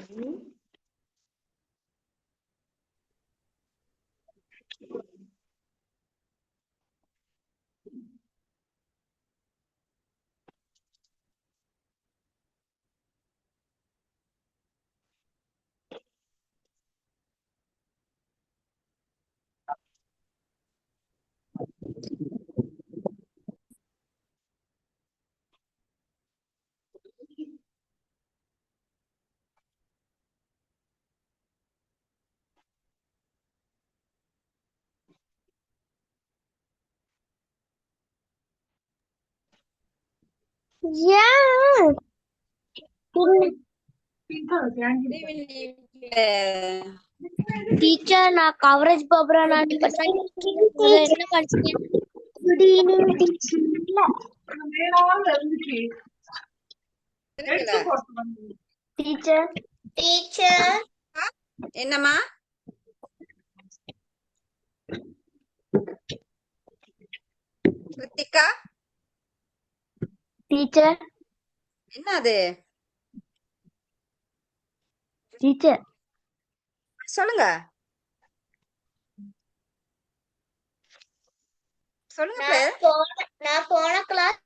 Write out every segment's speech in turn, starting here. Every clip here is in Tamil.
Yeah. டீச்சர் நான் கவரேஜ் பேப்பரா நான் என்ன படிச்சீங்க? Good evening teacher. டீச்சர் என்னம்மா? கிருத்திகா டீச்சர். என்னது? டீச்சர் சொல்லுங்க சொல்லுங்க. நான் போன கிளாஸ்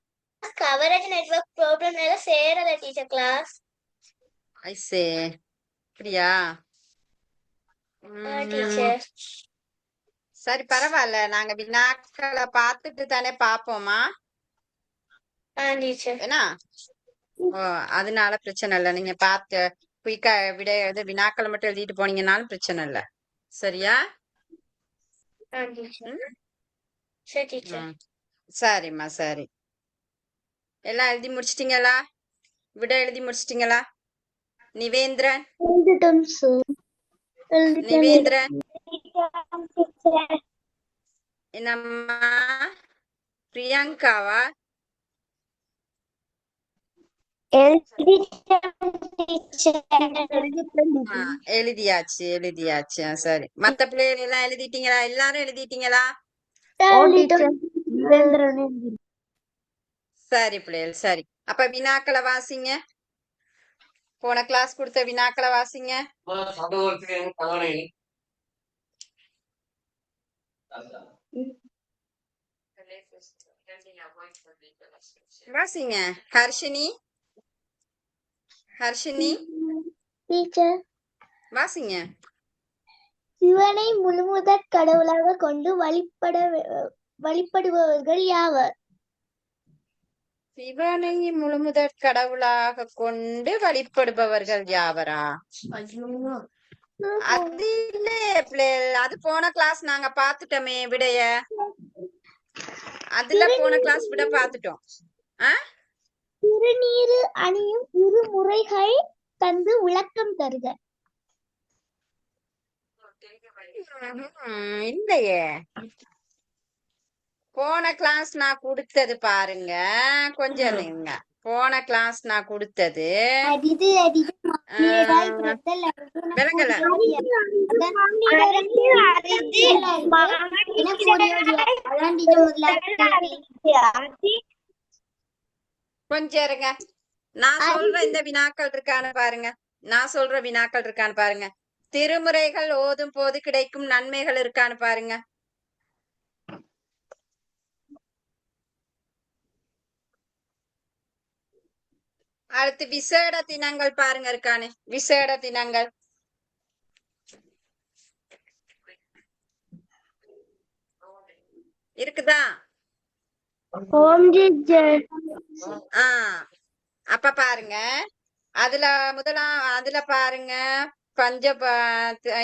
கவரேஜ் நெட்வொர்க் ப்ராப்ளம்னால சேரல டீச்சர் கிளாஸ். ஐ சே. அப்படியா? டீச்சர் சரி பரவாயில்ல, நாங்க வினாக்களை பார்த்துட்டு தானே பாப்போமா? டீச்சர் என்ன? ஓ, அதனால பிரச்சனை இல்லை. நீங்க பார்த்து குயிக்கா விட வினாக்களை மட்டும் எழுதிட்டு போனீங்கன்னாலும் பிரச்சனை இல்லை. சரியா? சரி டீச்சர். சரிம்மா சரி. எல்லாம் எழுதி முடிச்சிட்டீங்களா? விட எழுதி முடிச்சிட்டீங்களா? நிவேந்திரன் நிவேந்திரன் என்னம்மா? பிரியங்காவா? எழுதியாச்சு எழுதியாச்சு. சரி, மத்த பிள்ளைகள் எல்லாம் எழுதிட்டீங்களா? எல்லாரும் எழுதிட்டீங்களா? சரி பிள்ளைகள் சரி. அப்ப வினாக்களை வாசிங்க. போன கிளாஸ் கொடுத்த வினாக்களை வாசிங்க. வாசிங்க. ஹர்ஷினி ஹர்ஷினி டீச்சர் வாசிங்க. சிவனை முழுமுதற் கடவுளாக கொண்டு வழிபடுபவர்கள் யாவர்? சிவனை முழுமுதற் கடவுளாக கொண்டு வழிபடுபவர்கள் யாவரா? அது இல்ல, அது போன கிளாஸ் நாங்க பாத்துட்டோமே விடைய. அதுல போன கிளாஸ் விட பாத்துட்டோம். திருநீரு அணியும் இரு முறைகள் தந்து விளக்கம் தருக. இல்லையே, போன கிளாஸ் நான் கொடுத்தது பாருங்க, கொஞ்சம் இருங்க. போன கிளாஸ் நான் கொடுத்தது விளங்கல. கொஞ்சம் இருங்க, நான் சொல்ற இந்த வினாக்கள் இருக்கான்னு பாருங்க. நான் சொல்ற வினாக்கள் இருக்கான்னு பாருங்க. திருமுறைகள் ஓதும் போது கிடைக்கும் நன்மைகள் இருக்கான்னு பாருங்க. அடுத்து விசேட தினங்கள் பாருங்க இருக்கானே. விசேட தினங்கள் இருக்குதா? அப்ப பாருங்க, அதுல பாருங்க,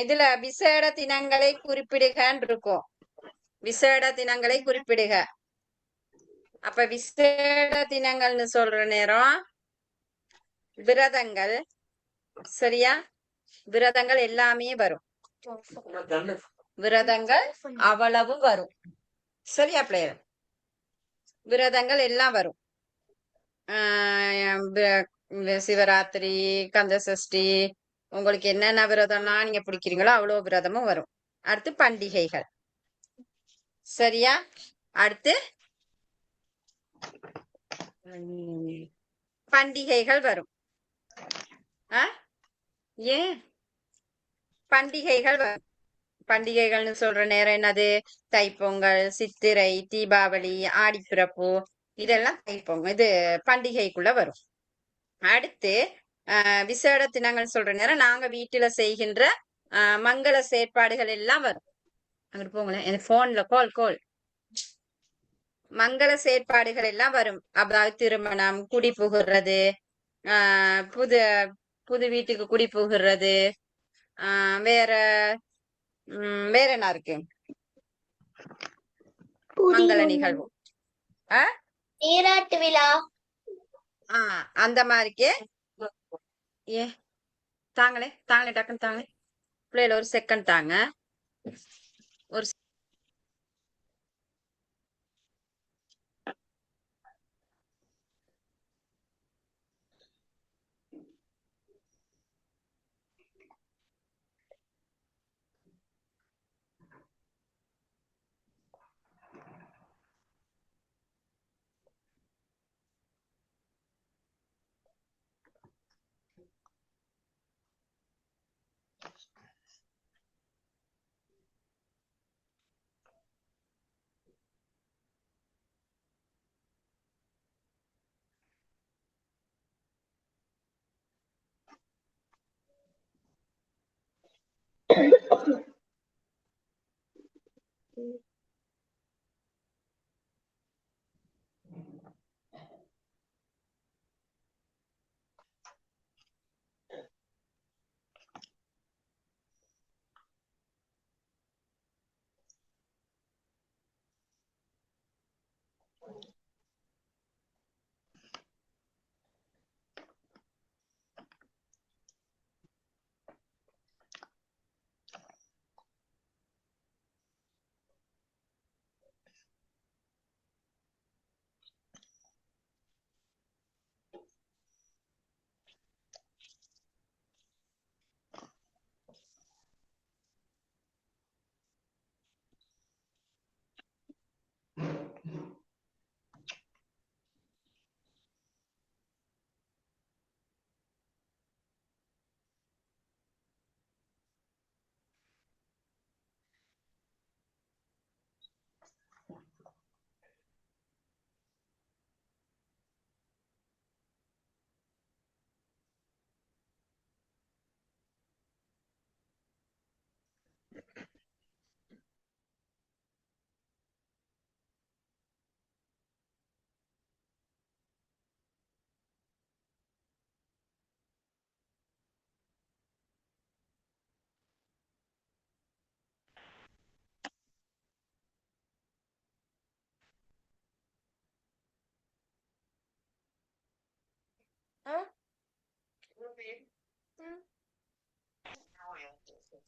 இதுல விசேட தினங்களை குறிப்பிடுகன்னு இருக்கும். விசேட தினங்களை குறிப்பிடுக. அப்ப விசேட தினங்கள்னு சொல்ற நேரம் விரதங்கள். சரியா? விரதங்கள் எல்லாமே வரும். விரதங்கள் அவ்வளவு வரும். சரியா பிள்ளைகள்? விரதங்கள் எல்லாம் வரும். சிவராத்திரி, கந்த சஷ்டி, உங்களுக்கு என்னென்ன விரதம்னா நீங்க பிடிக்கிறீங்களோ அவ்வளவு விரதமும் வரும். அடுத்து பண்டிகைகள். சரியா? அடுத்து பண்டிகைகள் வரும். ஏன் பண்டிகைகள் வரும். பண்டிகைகள்னு சொல்ற நேரம் என்னது? தைப்பொங்கல், சித்திரை, தீபாவளி, ஆடிப்பிறப்பு, இதெல்லாம் தைப்பொங்கல் இது பண்டிகைக்குள்ள வரும். அடுத்து விசேட தினங்கள் சொல்ற நேரம் நாங்க வீட்டுல செய்கின்ற மங்கள செயற்பாடுகள் எல்லாம் வரும். அங்கிட்டு போங்களேன், எனக்கு போன்ல கோல் மங்கள செயற்பாடுகள் எல்லாம் வரும். அதாவது திருமணம், குடி புகுறது, புது புது வீட்டுக்கு குடி புகுறது, வேற வேற என்ன இருக்கு மங்கள நிகழ்வு? நீராட்டு விழா. அந்த மாதிரிக்கே ஏ தாங்களே டக்குன்னு தாங்களே பிள்ளைல ஒரு செகண்ட் தாங்க. ஒரு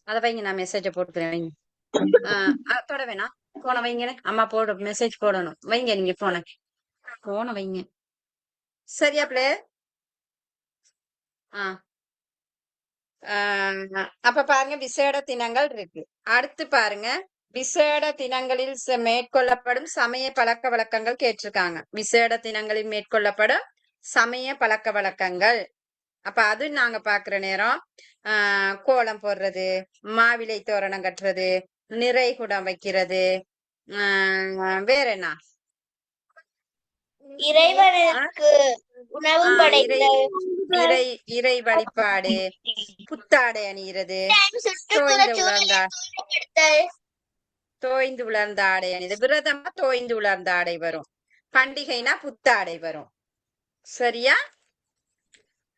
அத வைங்க, நான் மெசேஜ போட்டுக்கிறேன் வைங்க. தொட வேணாம், போன வைங்க. அம்மா போட மெசேஜ் போடணும். வைங்க, நீங்க போன வைங்க. சரியா பிள்ளை? அப்ப பாருங்க, விசேட தினங்கள் இருக்கு. அடுத்து பாருங்க, விசேட தினங்களில் மேற்கொள்ளப்படும் சமய பழக்க வழக்கங்கள் கேட்டிருக்காங்க. விசேட தினங்களில் மேற்கொள்ளப்படும் சமய பழக்க வழக்கங்கள். அப்ப அது நாங்க பாக்குற நேரம் கோலம் போடுறது, மாவிலை தோரணம் கட்டுறது, நிறைகுடம் வைக்கிறது, வேற என்ன? இறைவனுக்கு உணவு படைத்தல், இறை வழிபாடு, புத்தாடை அணிகிறது, தோய்ந்து உலர்ந்த ஆடை அணிது. விரதமா தோய்ந்து உலர்ந்த ஆடை வரும். பண்டிகைனா புத்தாடை வரும். சரியா?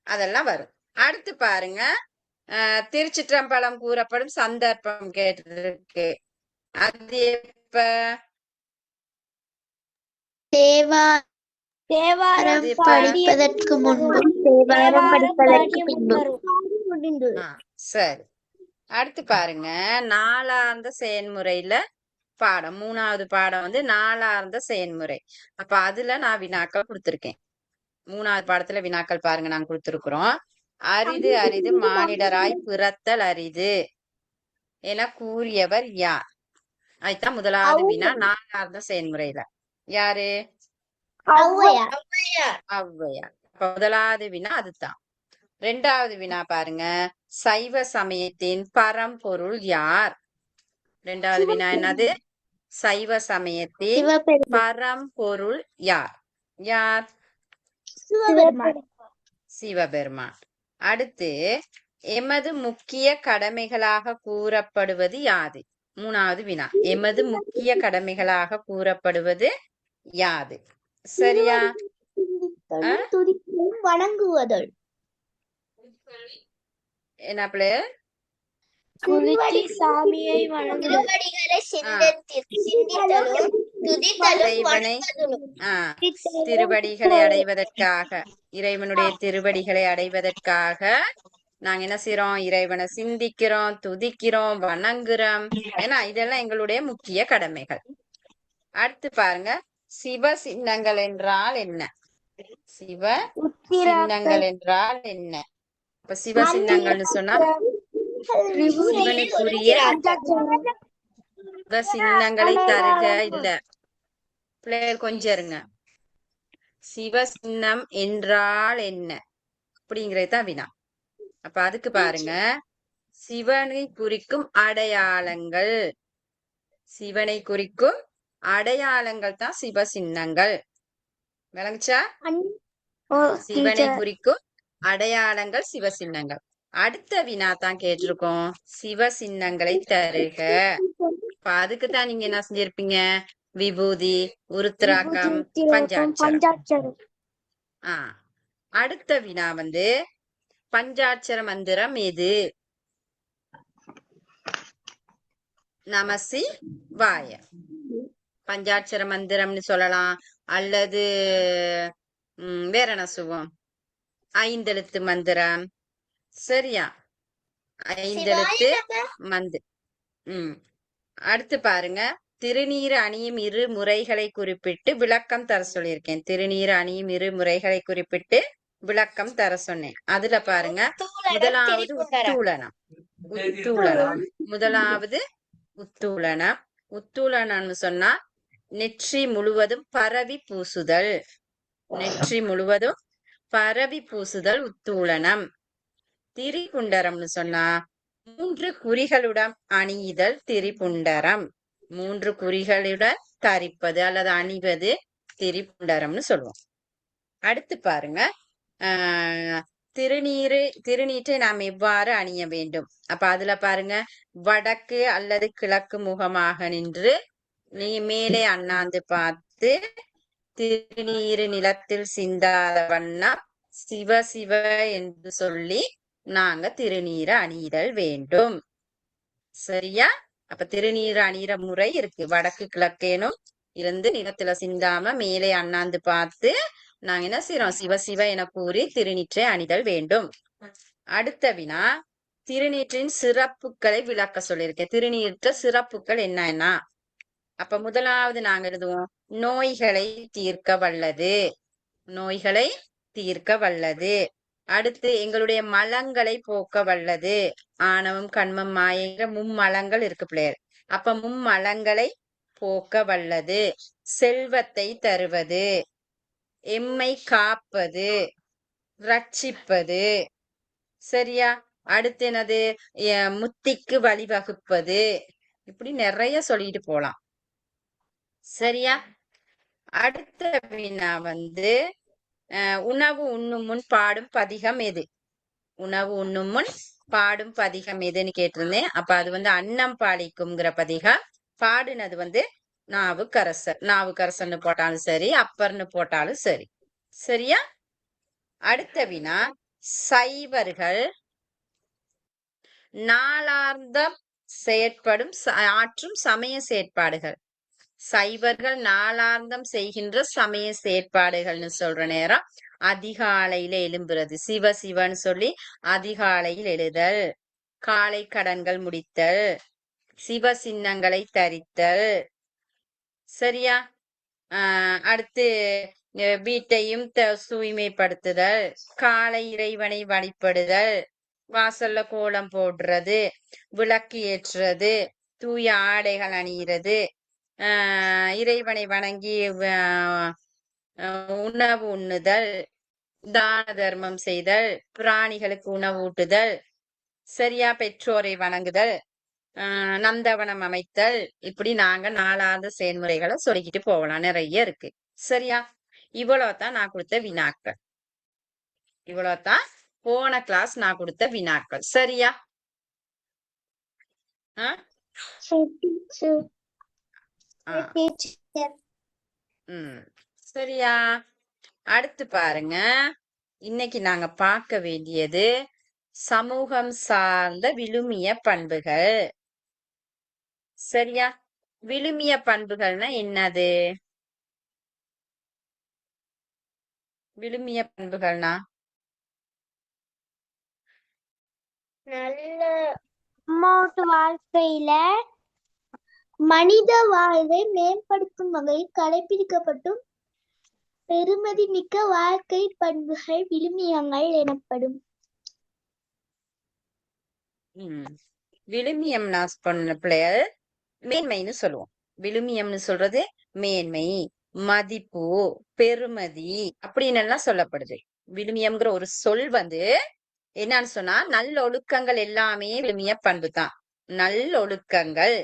அதெல்லாம் வரும். அடுத்து பாருங்க, திருச்சிற்றம்பலம் கூறப்படும் சந்தர்ப்பம் கேட்டிருக்கு. அது எப்ப? தேவாரம் படிப்பதற்கு முன்பு, தேவாரம் படிப்பதற்கு பின்பு. சரி. அடுத்து பாருங்க, நாளார்ந்த செயல்முறையில பாடம் 3வது பாடம் வந்து நாளார்ந்த செயல்முறை. அப்ப அதுல நான் வினாக்கள் கொடுத்திருக்கேன். 3வது பாடத்துல வினாக்கள் பாருங்க, நாங்க கொடுத்திருக்கிறோம். அரிது அரிது மானிடராய் பிறத்தல் அரிது என கூறியவர் யார்? அதுதான் முதலாவது வினா நாளார்ந்த செயல்முறையில. யாரு? ஔவையார். முதலாவது வினா அதுதான். 2வது வினா பாருங்க, சைவ சமயத்தின் பரம்பொருள் யார்? இரண்டாவது வினா என்னது? சைவ சமயத்தின் சிவபெருமான். பரம்பொருள் யார்? யார்? சிவபெருமான். சிவபெருமான். அடுத்து எமது முக்கிய கடமைகளாக கூறப்படுவது யாது? மூணாவது வினா. எமது முக்கிய கடமைகளாக கூறப்படுவது யாது? சரியா? வணங்குவதல். என்ன பிள்ளை? சாமியை திருவடிகளை சிந்தித்தலும் துதித்தலும் இறைவனை வணங்குதலும். திருவடிகளை அடைவதற்காக, இறைவனுடைய திருவடிகளை அடைவதற்காக நாங்க என்ன செய்யறோம்? இறைவனை சிந்திக்கிறோம், துதிக்கிறோம், வணங்குறோம். ஏன்னா இதெல்லாம் எங்களுடைய முக்கிய கடமைகள். அடுத்து பாருங்க, சிவ சின்னங்கள் என்றால் என்ன? சிவ சின்னங்கள் என்றால் என்ன? இப்ப சிவ சின்னங்கள்னு சொன்னா சிவனுக்குரிய சிவ சின்னங்களை தருக. இல்ல பிள்ளைகள் கொஞ்சம் இருங்க. சிவ சின்னம் என்றால் என்ன அப்படிங்கறதுதான் வினா. அப்ப அதுக்கு பாருங்க, சிவனை குறிக்கும் அடையாளங்கள். சிவனை குறிக்கும் அடையாளங்கள் தான் சிவ சின்னங்கள். விளங்குச்சா? சிவனை குறிக்கும் அடையாளங்கள் சிவ சின்னங்கள். அடுத்த வினா தான் கேட்டிருக்கோம், சிவ சின்னங்களை தருக. இப்ப அதுக்குதான் நீங்க என்ன செஞ்சிருப்பீங்க? விபூதி, உருத்திராக்கம், பஞ்சாட்சரம். அடுத்த வினா வந்து பஞ்சாட்சர மந்திரம் எது? நமசிவாய. பஞ்சாட்சர மந்திரம்னு சொல்லலாம், அல்லது வேற என்ன சொல்லுவோம்? ஐந்தெழுத்து மந்திரம். சரியா? ஐந்தெழுத்து மந்திரம். அடுத்து பாருங்க, திருநீறு அணியும் இரு முறைகளை குறிப்பிட்டு விளக்கம் தர சொல்லியிருக்கேன். திருநீறு அணியும் இரு முறைகளை குறிப்பிட்டு விளக்கம் தர சொன்னேன். அதுல பாருங்க, முதலாவது உத்தூலனம். முதலாவது உத்தூலனம். உத்தூலனம்னு சொன்னா நெற்றி முழுவதும் பரவி பூசுதல். நெற்றி முழுவதும் பரவி பூசுதல் உத்தூலனம். திரிபுண்டரம்னு சொன்னா 3 குறிகளுடன் அணியுதல் திரிபுண்டரம். 3 குறிகளுடன் தரிப்பது அல்லது அணிவது திரிபுண்டரம்னு சொல்லுவோம். அடுத்து பாருங்க, திருநீற்றை நாம் எவ்வாறு அணிய வேண்டும்? அப்ப அதுல பாருங்க, வடக்கு அல்லது கிழக்கு முகமாக நின்று நீ மேலே அண்ணாந்து பார்த்து திருநீரு நிலத்தில் சிந்தாத வண்ணம் சிவ சிவ என்று சொல்லி நாங்க திருநீரை அணிதல் வேண்டும். சரியா? அப்ப திருநீர் அணிகிற முறை இருக்கு. வடக்கு கிழக்கேனும் இருந்து நிலத்துல சிந்தாம மேலே அண்ணாந்து பார்த்து நாங்க என்ன செய்யறோம்? சிவ சிவ என கூறி திருநீற்றை அணிதல் வேண்டும். அடுத்த வினா, திருநீற்றின் சிறப்புகளை விளக்க சொல்லியிருக்கேன். திருநீற்ற சிறப்புகள் என்னன்னா, அப்ப முதலாவது நாங்க எழுதுவோம், நோய்களை தீர்க்க வல்லது. நோய்களை தீர்க்க வல்லது. அடுத்து எங்களுடைய மலங்களை போக்க வல்லது. ஆணவம், கண்மம், மாயங்கிற மும்மலங்கள் இருக்கு பிள்ளையர். அப்ப மும்மலங்களை போக்க வல்லது. செல்வத்தை தருவது, எம்மை காப்பது, ரட்சிப்பது. சரியா? அடுத்து என்னது? முத்திக்கு வழிவகுப்பது. இப்படி நிறைய சொல்லிட்டு போலாம். சரியா? அடுத்த வினா வந்து உணவு உண்ணும் முன் பாடும் பதிகம் எது? உணவு உண்ணும் முன் பாடும் பதிகம் எதுன்னு கேட்டிருந்தேன். அப்ப அது வந்து அன்னம் பாலிக்கும்ங்கிற பதிகம். பாடுனது வந்து நாவுக்கரசர். நாவுக்கரசர்னு போட்டாலும் சரி, அப்பர்னு போட்டாலும் சரி. சரியா? அடுத்த வினா, சைவர்கள் நாளார்ந்தம் செயற்படும் ஆற்றும் சமய செயற்பாடுகள். சைவர்கள் நாளார்ந்தம் செய்கின்ற சமய செயற்பாடுகள்னு சொல்ற நேரம் அதிகாலையில எழும்புறது. சிவ சிவன்னு சொல்லி அதிகாலையில் எழுதல், காலை கடன்கள் முடித்தல், சிவ சின்னங்களை தரித்தல். சரியா? அடுத்து வீட்டையும் தூய்மைப்படுத்துதல், காலை இறைவனை வழிபடுதல், வாசல்ல கோலம் போடுறது, விளக்கு ஏற்றுறது, தூய ஆடைகள் அணிகிறது, இறைவனை வணங்கி உணவு உண்ணுதல், தான தர்மம் செய்தல், பிராணிகளுக்கு உணவு ஊட்டுதல், சரியா? பெற்றோரை வணங்குதல், நந்தவனம் அமைத்தல், இப்படி நாங்க நாளாந்த செயல்முறைகளை சொல்லிக்கிட்டு போகலாம். நிறைய இருக்கு. சரியா? இவ்வளவுதான் நான் கொடுத்த வினாக்கள். இவ்வளவுதான் போன கிளாஸ் நான் கொடுத்த வினாக்கள். சரியா? ஆ? ஆ. சரியா? அடுத்து பாருங்க. இன்னைக்கு நாங்க பார்க்க வேண்டியது சமூகம் சார்ந்த விழுமிய பண்புகள். சரியா? விழுமிய பண்புகள்னா என்னது? விழுமிய பண்புகள்னா நல்ல வாழ்க்கையில மனித வாழ்வை மேம்படுத்தும் வகையில் கடைபிடிக்கப்படும் பெருமதி மிக்க வாழ்க்கை பண்புகள் விழுமியங்கள் எனப்படும். விழுமியம் நான் சொன்ன பிள்ளைகள் மேன்மைன்னு சொல்லுவோம். விழுமியம்னு சொல்றது மேன்மை, மதிப்பு, பெருமதி அப்படின்னு எல்லாம் சொல்லப்படுது. விழுமியம்ங்கிற ஒரு சொல் என்னன்னு சொன்னா நல்லொழுக்கங்கள் எல்லாமே விழுமிய பண்பு தான். நல்லொழுக்கங்கள்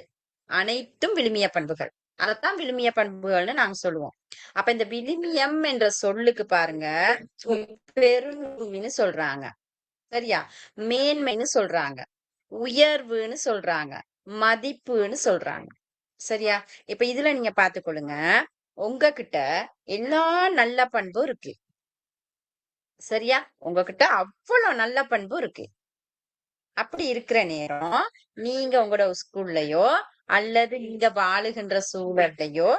அனைத்தும் விழுமிய பண்புகள். அதத்தான் விழுமிய பண்புகள்னு நாங்க சொல்லுவோம். அப்ப இந்த விழுமியம் என்ற சொல்லுக்கு பாருங்க, பெருமைன்னு சொல்றாங்க. சரியா? மேன்மைன்னு சொல்றாங்க, உயர்வுன்னு சொல்றாங்க, மதிப்புன்னு சொல்றாங்க. சரியா? இப்ப இதுல நீங்க பாத்துக்கொள்ளுங்க, உங்ககிட்ட எல்லா நல்ல பண்பும் இருக்கு. சரியா? உங்ககிட்ட அவ்வளவு நல்ல பண்பு இருக்கு. அப்படி இருக்கிற நேரம் நீங்க உங்களோட ஸ்கூல்லயோ அல்லது நீங்க வாழுகின்ற சூழல்லையோ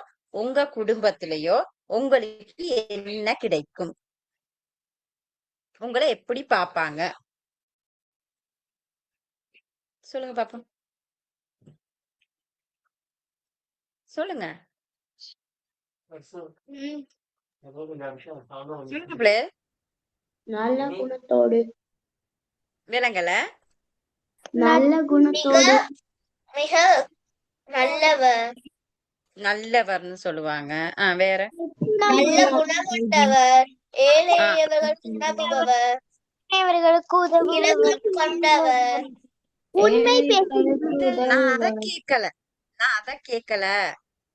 உங்க குடும்பத்திலேயோ உங்களுக்கு என்ன கிடைக்கும்? உங்களை எப்படி பாப்பாங்க? சொல்லுங்க பாப்போம். சொல்லுங்க. சொல்லுங்க பிள்ளை. நல்ல குணத்தோடு. விலங்கல. நல்ல குணத்தோடு. மிக நல்லவர். நல்லவர்னு சொல்லுவாங்க. வேற? நல்ல குணமுள்ளவர். ஏழை எளியவர்களுக்கு உதவுபவர். அவர்களுக்கு உதவுபவர். கொண்டவர். உண்மை நான் அத கேட்கல.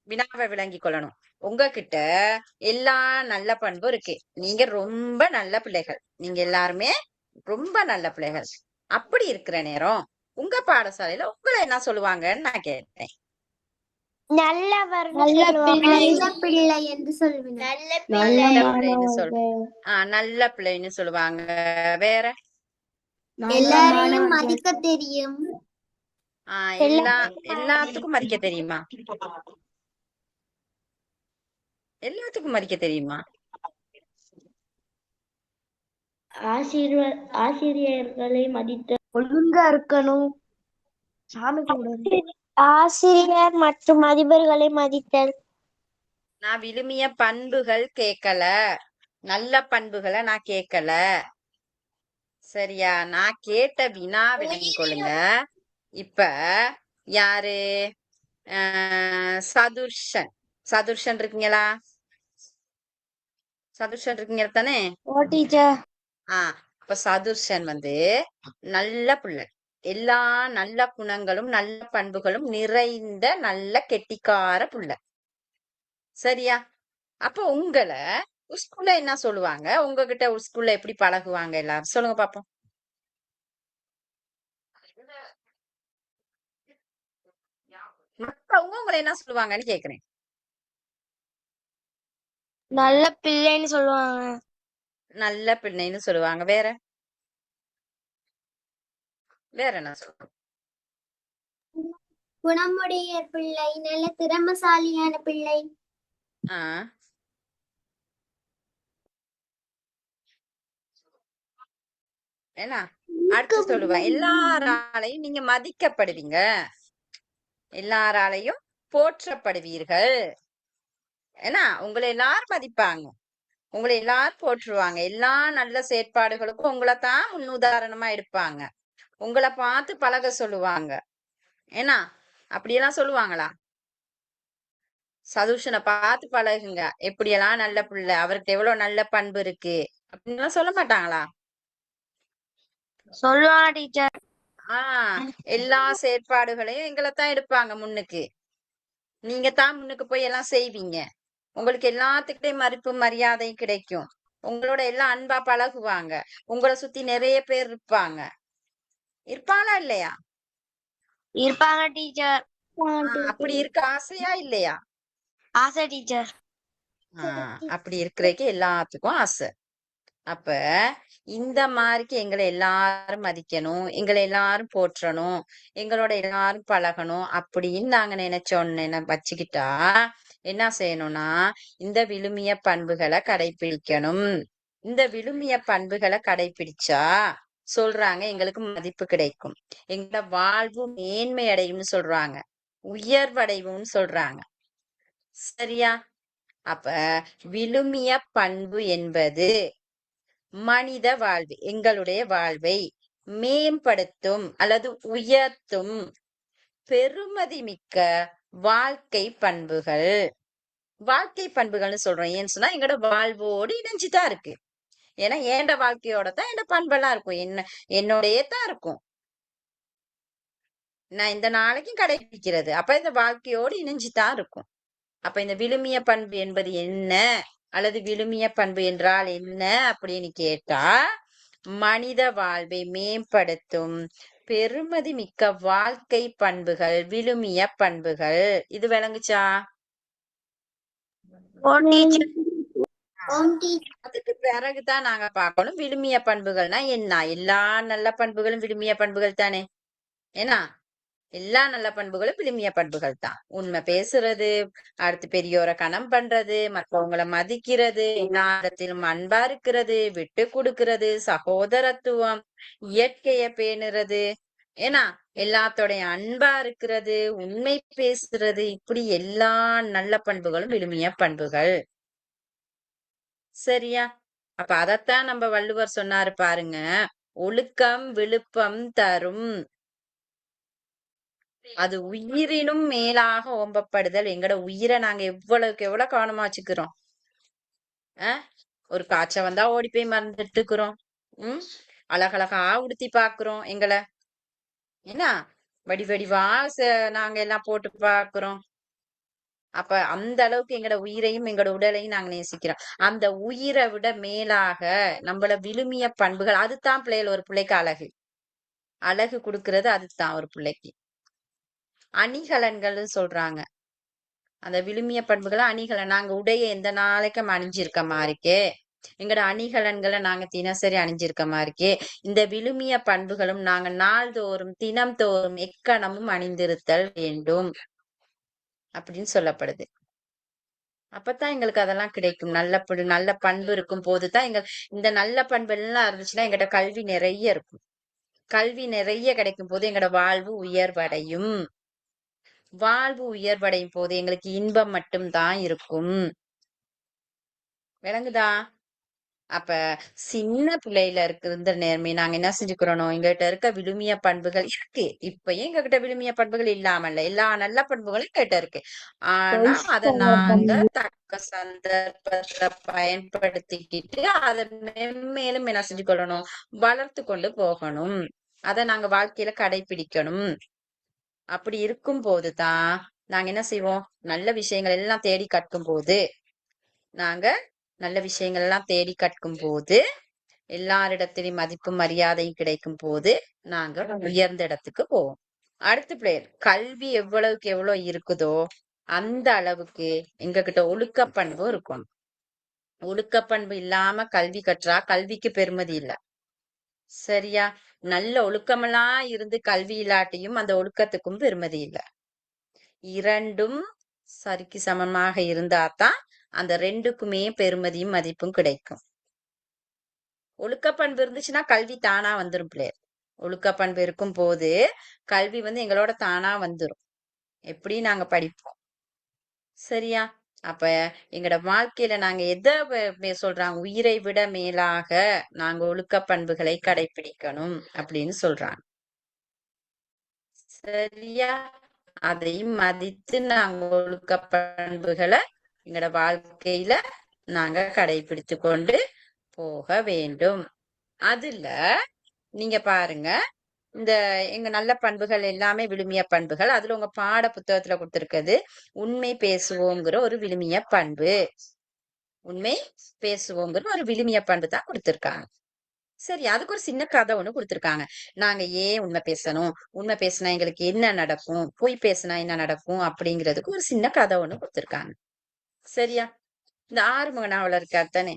வினாவை விளங்கி கொள்ளணும். உங்ககிட்ட எல்லா நல்ல பண்பும் இருக்கு. நீங்க ரொம்ப நல்ல பிள்ளைகள். நீங்க எல்லாருமே ரொம்ப நல்ல பிள்ளைகள். அப்படி இருக்கிற நேரம் உங்க பாடசாலையில உங்களை என்ன சொல்லுவாங்கன்னு நான் கேட்டேன். நல்லவர். நல்ல பிள்ளை என்று சொல்லுவேன். நல்ல பிள்ளைன்னு நல்ல பிள்ளைன்னு சொல்லுவாங்க. வேற? எல்லாரையும் மதிக்க தெரியும். எல்லாத்துக்கும் மதிக்க தெரியுமா? எல்லாத்துக்கும் மதிக்க தெரியுமா? ஆசிரியர்களை மதித்த ஒழுங்கா இருக்கணும். சாமி ஆசிரியர் மற்றும் அதிபர்களை மதித்தல். நான் விழுமிய பண்புகள் கேட்கல, நல்ல பண்புகளை நான் கேட்கல. சரியா? நான் கேட்ட வினா விளங்கி கொள்ளுங்க. இப்ப யாரு? சதுர்ஷன். சதுர்ஷன் இருக்கீங்களா? சதுர்ஷன் இருக்கீங்க தானே? அப்ப சதுர்ஷன் நல்ல பிள்ளை. எல்லா நல்ல குணங்களும் நல்ல பண்புகளும் நிறைந்த நல்ல கெட்டிக்கார பிள்ளை. சரியா? அப்ப உங்களை ஸ்கூல்ல என்ன சொல்லுவாங்க? உங்ககிட்ட ஸ்கூல்ல எப்படி பழகுவாங்க எல்லாரும்? சொல்லுங்க பாப்போம். மத்தவங்க உங்களை என்ன சொல்லுவாங்கன்னு கேக்குறேன். நல்ல பிள்ளைன்னு சொல்லுவாங்க. நல்ல பிள்ளைன்னு சொல்லுவாங்க. வேற? வேற என்ன சொல்லுவாங்க? குணமுடைய பிள்ளை, நல்ல திறமசாலியான பிள்ளை. என்ன அடுத்து சொல்லுவேன்? எல்லாராலையும் நீங்க மதிக்கப்படுவீங்க, எல்லாராலையும் போற்றப்படுவீர்கள். ஏன்னா உங்களை எல்லாரும் மதிப்பாங்க, உங்களை எல்லாரும் போற்றுவாங்க. எல்லா நல்ல செயற்பாடுகளுக்கும் உங்களை தான் முன்னுதாரணமா எடுப்பாங்க. உங்களை பார்த்து பழக சொல்லுவாங்க. ஏன்னா அப்படியெல்லாம் சொல்லுவாங்களா? சதுஷனை பார்த்து பழகுங்க, எப்படியெல்லாம் நல்ல பிள்ளை, அவருக்கு எவ்வளவு நல்ல பண்பு இருக்கு அப்படின்னு சொல்ல மாட்டாங்களா? சொல்லுவாங்க டீச்சர். எல்லா செயற்பாடுகளையும் எங்களைத்தான் எடுப்பாங்க முன்னுக்கு. நீங்க தான் முன்னுக்கு போய் எல்லாம் செய்வீங்க. உங்களுக்கு எல்லாத்துக்கிட்டையும் மதிப்பு மரியாதை கிடைக்கும். உங்களோட எல்லாம் அன்பா பழகுவாங்க. உங்களை சுத்தி நிறைய பேர் இருப்பாங்க. இருப்பாளா இல்லையா? இருப்பாங்க டீச்சர். அப்படி இருக்க ஆசையா இல்லையா? ஆசை டீச்சர். அப்படி இருக்கிறதுக்கு எல்லாத்துக்கும் ஆசை. அப்ப இந்த மாதிரிக்கு எங்களை எல்லாரும் மதிக்கணும், எங்களை எல்லாரும் போற்றணும், எங்களோட எல்லாரும் பழகணும் அப்படின்னு நாங்க நினைச்சோன்னு வச்சுக்கிட்டா என்ன செய்யணும்னா இந்த விழுமிய பண்புகளை கடைபிடிக்கணும். இந்த விழுமிய பண்புகளை கடைபிடிச்சா சொல்றாங்க எங்களுக்கு மதிப்பு கிடைக்கும், எங்களோட வாழ்வு மேன்மை அடையும்னு சொல்றாங்க, உயர்வடைவும்னு சொல்றாங்க. சரியா? அப்ப விழுமிய பண்பு என்பது மனித வாழ்வு, எங்களுடைய வாழ்வை மேம்படுத்தும் அல்லது உயர்த்தும் பெருமதி மிக்க வாழ்க்கை பண்புகள். வாழ்க்கை பண்புகள்னு சொல்றோம். ஏன்னு சொன்னா எங்களோட வாழ்வோடு இணைஞ்சுதான் இருக்கு. ஏன்னா ஏண்ட வாழ்க்கையோட தான் என் பண்பெல்லாம் இருக்கும், என்னோடயே தான் இருக்கும். நான் இந்த நாளைக்கும் கடைபிடிக்கிறது அப்ப இந்த வாழ்க்கையோடு இணைஞ்சுதான் இருக்கும். அப்ப இந்த விழுமிய பண்பு என்பது என்ன அல்லது விழுமிய பண்பு என்றால் என்ன அப்படின்னு கேட்டா மனித வாழ்வை மேம்படுத்தும் பெருமதி மிக்க வாழ்க்கை பண்புகள் விழுமிய பண்புகள். இது விளங்குச்சா? அதுக்கு பிறகுதான் நாங்க பார்க்கணும் விழுமிய பண்புகள்னா என்ன. எல்லா நல்ல பண்புகளும் விழுமிய பண்புகள் தானே. ஏன்னா எல்லா நல்ல பண்புகளும் விழுமிய பண்புகள் தான். உண்மை பேசுறது, அடுத்து பெரியோரை கனம் பண்றது, மற்றவங்களை மதிக்கிறது, எல்லா இடத்திலும் அன்பா இருக்கிறது, விட்டு கொடுக்கிறது, சகோதரத்துவம், இயற்கைய பேணுறது, ஏன்னா எல்லாத்தோடைய அன்பா இருக்கிறது, உண்மை பேசுறது, இப்படி எல்லா நல்ல பண்புகளும் விழுமிய பண்புகள். சரியா? அப்ப அதத்தான் நம்ம வள்ளுவர் சொன்னாரு பாருங்க, ஒழுக்கம் விழுப்பம் தரும், அது உயிரினும் மேலாக ஓம்பப்படுதல். எங்கட உயிரை நாங்க எவ்வளவுக்கு எவ்வளவு கவனமா வச்சுக்கிறோம். ஒரு காய்ச்சல் வந்தா ஓடி போய் மறந்துட்டு இருக்கிறோம். அழகழகா உடுத்தி பாக்குறோம் எங்களை, என்ன வடிவடிவா நாங்க எல்லாம் போட்டு பாக்குறோம். அப்ப அந்த அளவுக்கு எங்கட உயிரையும் எங்களோட உடலையும் நாங்க நேசிக்கிறோம். அந்த உயிரை விட மேலாக நம்மள விழுமிய பண்புகள், அதுதான் பிள்ளைகள் ஒரு பிள்ளைக்கு அழகு. அழகு கொடுக்கறது அதுதான் ஒரு பிள்ளைக்கு. அணிகலன்கள் சொல்றாங்க. அந்த விழுமிய பண்புகளை அணிகலன், நாங்க உடைய எந்த நாளைக்கும் அணிஞ்சிருக்க மாதிரிக்கே, எங்கட அணிகலன்களை நாங்க தினசரி அணிஞ்சிருக்க மாதிரிக்கே இந்த விழுமிய பண்புகளும் நாங்க நாள்தோறும் தினம் தோறும் எக்கணமும் அணிந்திருத்தல் வேண்டும் அப்படின்னு சொல்லப்படுது. அப்பதான் எங்களுக்கு அதெல்லாம் கிடைக்கும். நல்ல பண்பு இருக்கும் போதுதான் இந்த நல்ல பண்பு எல்லாம் இருந்துச்சுன்னா எங்கட கல்வி நிறைய இருக்கும். கல்வி நிறைய கிடைக்கும் போது எங்கட வாழ்வு உயர்வடையும். வாழ்வு உயர்வடையும் போது எங்களுக்கு இன்பம் மட்டும்தான் இருக்கும். விளங்குதா? அப்ப சின்ன பிள்ளையில இருந்த நேர்மை நாங்க என்ன செஞ்சுக்கிறோம், எங்ககிட்ட இருக்க விழுமிய பண்புகள் இருக்கு. இப்பயும் எங்ககிட்ட விழுமிய பண்புகள் இல்லாமல்ல, எல்லா நல்ல பண்புகளும் எங்ககிட்ட இருக்கு. ஆனா அதை நாங்க தக்க சந்தர்ப்பத்தை பயன்படுத்திக்கிட்டு அதை மேலும் என்ன செஞ்சுக்கொள்ளணும், வளர்த்து கொண்டு போகணும். அதை நாங்க வாழ்க்கையில கடைபிடிக்கணும். அப்படி இருக்கும் போதுதான் நாங்க என்ன செய்வோம், நல்ல விஷயங்கள் எல்லாம் தேடி கற்கும் போது, நாங்க நல்ல விஷயங்கள் எல்லாம் தேடி கற்கும் போது எல்லாரிடத்திலும் மதிப்பு மரியாதையும் கிடைக்கும் போது நாங்க உயர்ந்த இடத்துக்கு போவோம். அடுத்த பிளேயர், கல்வி எவ்வளவுக்கு எவ்வளவு இருக்குதோ அந்த அளவுக்கு எங்க கிட்ட ஒழுக்க பண்பும் இருக்கணும். ஒழுக்க பண்பு இல்லாம கல்வி கற்றா கல்விக்கு பெருமதி இல்ல. சரியா? நல்ல ஒழுக்கமெல்லாம் இருந்து கல்வி இல்லாட்டியும் அந்த ஒழுக்கத்துக்கும் பெருமதி இல்ல. இரண்டும் சரிக்கு சமமாக இருந்தாதான் அந்த ரெண்டுக்குமே பெருமதியும் மதிப்பும் கிடைக்கும். ஒழுக்க பண்பு இருந்துச்சுன்னா கல்வி தானா வந்துரும் பிள்ளையர். ஒழுக்க பண்பு இருக்கும் போது கல்வி எங்களோட தானா வந்துரும். எப்படி நாங்க படிப்போம். சரியா? அப்ப எங்கட வாழ்க்கையில நாங்க எதை சொல்றாங்க, உயிரை விட மேலாக நாங்க ஒழுக்க பண்புகளை கடைபிடிக்கணும் அப்படின்னு சொல்றாங்க. சரியா? அதையும் மதித்து நாங்க ஒழுக்க பண்புகளை எங்கட வாழ்க்கையில நாங்க கடைபிடித்து கொண்டு போக வேண்டும். அதுல நீங்க பாருங்க, இந்த எங்க நல்ல பண்புகள் எல்லாமே விழுமிய பண்புகள். அதுல உங்க பாட புத்தகத்துல கொடுத்திருக்கிறது உண்மை பேசுவோங்கிற ஒரு விழுமிய பண்பு. உண்மை பேசுவோங்கிற ஒரு விழுமிய பண்பு தான் கொடுத்திருக்காங்க. சரி, அதுக்கு ஒரு சின்ன கதை ஒண்ணு குடுத்துருக்காங்க. நாங்க ஏன் உண்மை பேசணும்? உண்மை பேசினா எங்களுக்கு என்ன நடக்கும்? பொய் பேசினா என்ன நடக்கும்? அப்படிங்கிறதுக்கு ஒரு சின்ன கதை ஒண்ணு குடுத்துருக்காங்க. சரியா? இந்த ஆறுமுக நாவலர் இருக்கார் தானே?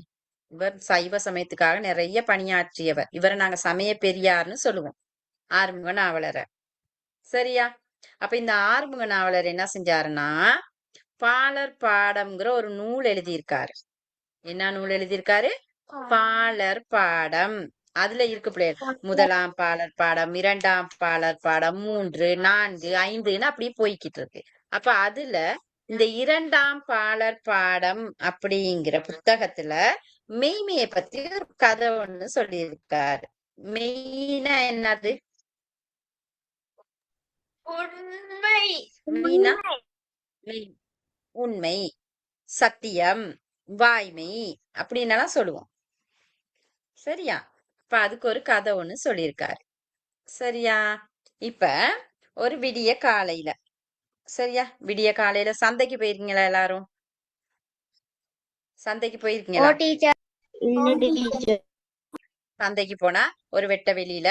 இவர் சைவ சமயத்துக்காக நிறைய பணியாற்றியவர். இவரை நாங்க சமய பெரியார்னு சொல்லுவோம். ஆறுமுக நாவலரை. சரியா? அப்ப இந்த ஆறுமுக நாவலர் என்ன செஞ்சாருன்னா, பாலர் பாடம்ங்கிற ஒரு நூல் எழுதியிருக்காரு. என்ன நூல் எழுதியிருக்காரு? பாலர் பாடம். அதுல இருக்கு பிள்ளைகள். முதலாம் பாலர் பாடம், இரண்டாம் பாலர் பாடம், 3, 4, 5ன்னு அப்படியே போய்கிட்டு இருக்கு. அப்ப அதுல இந்த இரண்டாம் பாலர் பாடம் அப்படிங்கிற புத்தகத்துல மெய்மையை பத்தி ஒரு கதை ஒண்ணு சொல்லியிருக்காரு. மெய்னா என்னது? உண்மை. மெய்னா மெய், உண்மை, சத்தியம், வாய்மை அப்படின்னலாம் சொல்லுவோம். சரியா? இப்ப அதுக்கு ஒரு கதை ஒண்ணு சொல்லியிருக்காரு. சரியா? இப்ப ஒரு விடிய காலையில, சரியா? விடிய காலையில சந்தைக்கு போயிருக்கீங்களா எல்லாரும்? சந்தைக்கு ஓ போயிருக்கீங்களா? டீச்சர். இல்ல டீச்சர். சந்தைக்கு போனா ஒரு வெட்ட வெளியில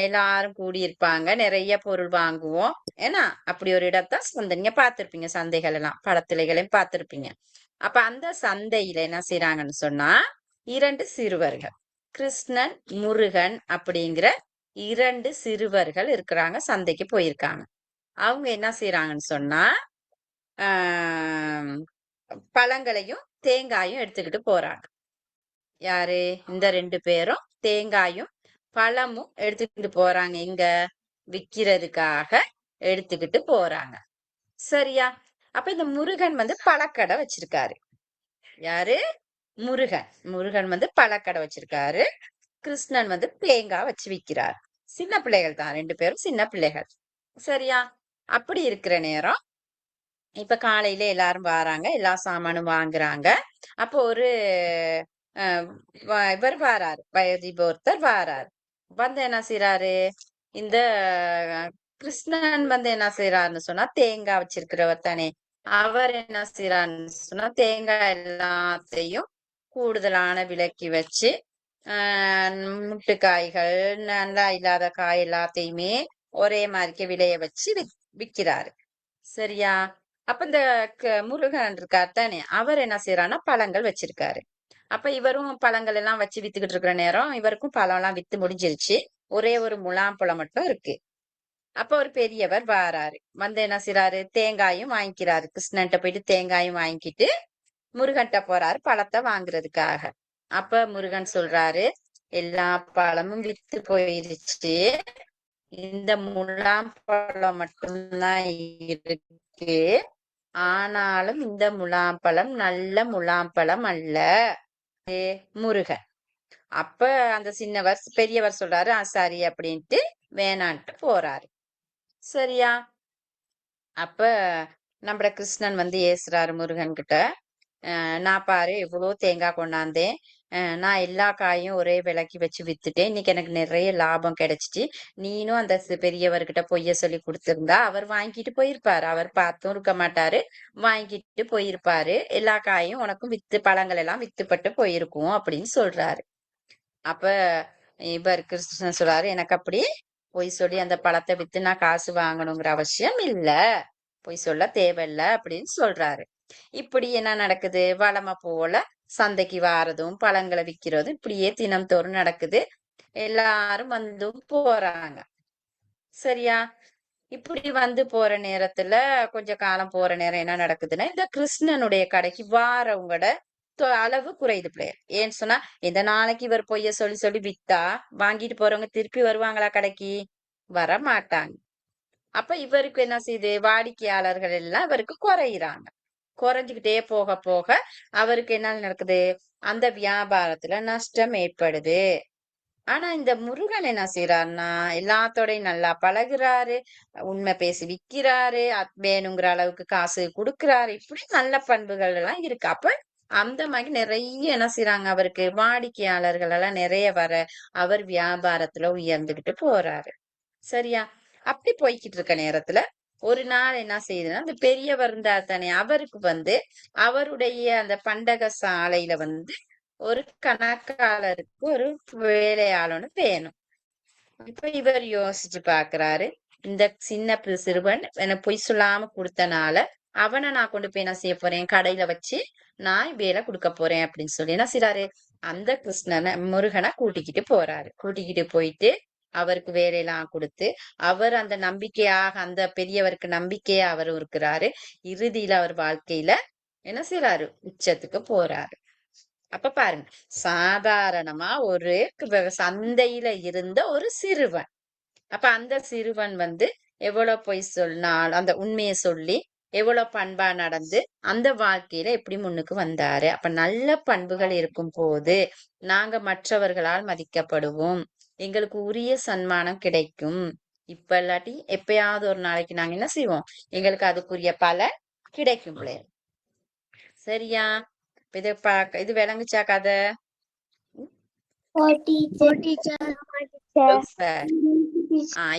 எல்லாரும் கூடி இருப்பாங்க, நிறைய பொருள் வாங்குவோம். ஏன்னா அப்படி ஒரு இடத்தான் சந்தை. நீங்க பார்த்திருப்பீங்க சந்தைகள் எல்லாம், படத்துலைகளையும் பார்த்திருப்பீங்க. அப்ப அந்த சந்தையில என்ன செய்யறாங்கன்னு சொன்னா, 2 சிறுவர்கள், கிருஷ்ணன், முருகன் அப்படிங்கிற 2 சிறுவர்கள் இருக்கிறாங்க, சந்தைக்கு போயிருக்காங்க. அவங்க என்ன செய்யறாங்கன்னு சொன்னா, ஆஹ் பழங்களையும் தேங்காயும் எடுத்துக்கிட்டு போறாங்க. யாரு? இந்த 2 பேரும் தேங்காயும் பழமும் எடுத்துக்கிட்டு போறாங்க. எங்க? விக்கிறதுக்காக எடுத்துக்கிட்டு போறாங்க. சரியா? அப்ப இந்த முருகன் வந்து பழக்கடை வச்சிருக்காரு. யாரு? முருகன். முருகன் வந்து பழக்கடை வச்சிருக்காரு. கிருஷ்ணன் வந்து தேங்காய் வச்சு விக்கிறார். சின்ன பிள்ளைகள் தான், 2 பேரும் சின்ன பிள்ளைகள். சரியா? அப்படி இருக்கிற நேரம் இப்ப காலையில எல்லாரும் வராங்க, எல்லா சாமானும் வாங்குறாங்க. அப்போ ஒரு இவர் வாராரு, வயோதிப ஒருத்தர் வாராரு. வந்து என்ன செய்யறாரு? இந்த கிருஷ்ணன் வந்து என்ன செய்யறாருன்னு சொன்னா, தேங்காய் வச்சிருக்கிறவர் தானே, அவர் என்ன செய்யறாருன்னு சொன்னா, தேங்காய் எல்லாத்தையும் கூடுதலான விலைக்கு வச்சு முட்டு காய்கள், நல்லா இல்லாத காய் எல்லாத்தையுமே ஒரே மாதிரிக்கு விலைய வச்சு விக்கிறாரு. சரியா? அப்ப இந்த முருகன் இருக்கார் தானே, அவர் என்ன செய்யறாருன்னா பழங்கள் வச்சிருக்காரு. அப்ப இவரும் பழங்கள் எல்லாம் வச்சு வித்துக்கிட்டு இருக்கிற நேரம் இவருக்கும் பழம் எல்லாம் வித்து முடிஞ்சிருச்சு. ஒரே ஒரு முலாம்பழம் மட்டும் இருக்கு. அப்ப ஒரு பெரியவர் வாராரு, வந்து என்ன செய்யறாரு? தேங்காயும் வாங்கிக்கிறாரு. கிருஷ்ணன்ட்ட போயிட்டு தேங்காயும் வாங்கிட்டு முருகன்ட்ட போறாரு பழத்தை வாங்குறதுக்காக. அப்ப முருகன் சொல்றாரு, எல்லா பழமும் வித்து போயிருச்சு, இந்த முலாம்பழம் மட்டும்தான் இருக்கு. ஆனாலும் இந்த முலாம்பழம் நல்ல முலாம்பழம் அல்ல. முருகன். அப்ப அந்த சின்னவர் பெரியவர் சொல்றாரு, சரி அப்படின்ட்டு வேணான்ட்டு போறாரு. சரியா? அப்ப நம்ம கிருஷ்ணன் வந்து ஏசுறாரு முருகன் கிட்ட, நான் பாரு எவ்வளோ தேங்காய் கொண்டாந்தேன், நான் எல்லா காயும் ஒரே விலைக்கு வச்சு வித்துட்டேன், இன்னைக்கு எனக்கு நிறைய லாபம் கிடைச்சிட்டு, நீனும் அந்த பெரியவர்கிட்ட பொய்ய சொல்லி கொடுத்திருந்தா அவர் வாங்கிட்டு போயிருப்பாரு, அவர் பார்த்தும் இருக்க மாட்டாரு, வாங்கிட்டு போயிருப்பாரு, எல்லா காயும் உனக்கும் வித்து பழங்கள் எல்லாம் வித்துப்பட்டு போயிருக்கும் அப்படின்னு சொல்றாரு. அப்ப இவர் கிருஷ்ணன் சொல்றாரு, எனக்கு அப்படி பொய் சொல்லி அந்த பழத்தை வித்து நான் காசு வாங்கணுங்கிற அவசியம் இல்ல, பொய் சொல்ல தேவையில்ல அப்படின்னு சொல்றாரு. இப்படி என்ன நடக்குது? வழமை போல சந்தைக்கு வாரதும் பழங்களை விக்கிறதும் இப்படியே தினம்தோறும் நடக்குது. எல்லாரும் வந்தும் போறாங்க. சரியா? இப்படி வந்து போற நேரத்துல கொஞ்ச காலம் போற நேரம் என்ன நடக்குதுன்னா, இந்த கிருஷ்ணனுடைய கடைக்கு வாரவங்களோட அளவு குறையுது பிள்ளையர். ஏன்னு சொன்னா, இந்த நாளைக்கு இவர் பொய்ய சொல்லி சொல்லி வித்தா வாங்கிட்டு போறவங்க திருப்பி வருவாங்களா கடைக்கு? வர மாட்டாங்க. அப்ப இவருக்கு என்ன செய்யுது? வாடிக்கையாளர்கள் எல்லாம் இவருக்கு குறையிறாங்க. குறைஞ்சுக்கிட்டே போக போக அவருக்கு என்ன நடக்குது? அந்த வியாபாரத்துல நஷ்டம் ஏற்படுது. ஆனா இந்த முருகன் என்ன செய்யறாருன்னா, எல்லாத்தோடையும் நல்லா பழகுறாரு, உண்மை பேசி விக்கிறாரு, வேணுங்கிற அளவுக்கு காசு கொடுக்கறாரு, இப்படி நல்ல பண்புகள் எல்லாம் இருக்கு. அப்ப அந்த மாதிரி நிறைய என்ன செய்யறாங்க, அவருக்கு வாடிக்கையாளர்கள் எல்லாம் நிறைய வர அவர் வியாபாரத்துல உயர்ந்துகிட்டு போறாரு. சரியா? அப்படி போய்கிட்டு இருக்க நேரத்துல ஒரு நாள் என்ன செய்யுதுன்னா அந்த பெரியவர் இருந்தார் தானே அவருக்கு வந்து அவருடைய அந்த பண்டக சாலையில வந்து ஒரு கணக்காளருக்கு ஒரு வேலையாளன்னு வேணும். இப்ப இவர் யோசிச்சு பாக்குறாரு, இந்த சிறுவன் எனக்கு பொய் சொல்லாம கொடுத்தனால அவனை நான் கொண்டு போய் என்ன செய்ய போறேன், கடையில வச்சு நான் வேலை கொடுக்க போறேன் அப்படின்னு சொல்லி என்ன செய்றாரு, அந்த கிருஷ்ணனை முருகனை கூட்டிக்கிட்டு போறாரு. கூட்டிக்கிட்டு போயிட்டு அவருக்கு வேலையெல்லாம் கொடுத்து அவர் அந்த நம்பிக்கையாக அந்த பெரியவருக்கு நம்பிக்கையா அவர் இருக்கிறாரு. இறுதியில அவர் வாழ்க்கையில என்ன செய்யறாரு, உச்சத்துக்கு போறாரு. அப்ப பாருங்க, சாதாரணமா ஒரு சந்தையில இருந்த ஒரு சிறுவன். அப்ப அந்த சிறுவன் வந்து எவ்வளவு பொய் சொன்னால் அந்த உண்மையை சொல்லி எவ்வளவு பண்பா நடந்து அந்த வாழ்க்கையில எப்படி முன்னுக்கு வந்தாரு. அப்ப நல்ல பண்புகள் இருக்கும் போது நாங்க மற்றவர்களால் மதிக்கப்படுவோம், எங்களுக்கு உரிய சன்மானம் கிடைக்கும். இப்ப இல்லாட்டி எப்பயாவது ஒரு நாளைக்கு நாங்க என்ன செய்வோம், எங்களுக்கு அதுக்குரிய பலன் கிடைக்கும் பிள்ளைகள். சரியா? இது விளங்குச்சா கதை?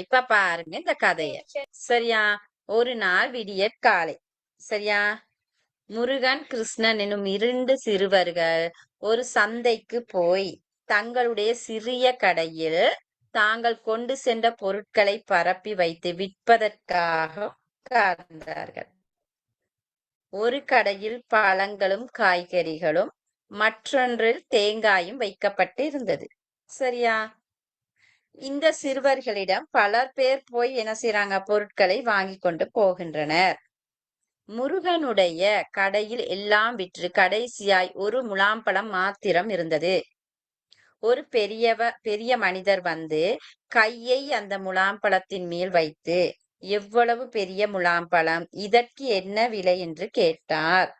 இப்ப பாருங்க இந்த கதைய. சரியா? ஒரு நாள் விடியற் காலை. சரியா? முருகன் கிருஷ்ணன் எனும் 2 சிறுவர்கள் ஒரு சந்தைக்கு போய் தங்களுடைய சிறிய கடையில் தாங்கள் கொண்டு சென்ற பொருட்களை பரப்பி வைத்து விற்பதற்காக உட்கார்ந்தார்கள். ஒரு கடையில் பழங்களும் காய்கறிகளும் மற்றொன்றில் தேங்காயும் வைக்கப்பட்டு இருந்தது. சரியா? இந்த சிறுவர்களிடம் பலர் பேர் போய் என்ன செய்றாங்க, பொருட்களை வாங்கி கொண்டு போகின்றனர். முருகனுடைய கடையில் எல்லாம் விற்று கடைசியாய் ஒரு முலாம்பழம் மாத்திரம் இருந்தது. ஒரு பெரிய மனிதர் வந்து கையை அந்த முலாம்பழத்தின் மேல் வைத்து, எவ்வளவு பெரிய முலாம்பழம், இதற்கு என்ன விலை என்று கேட்டார்.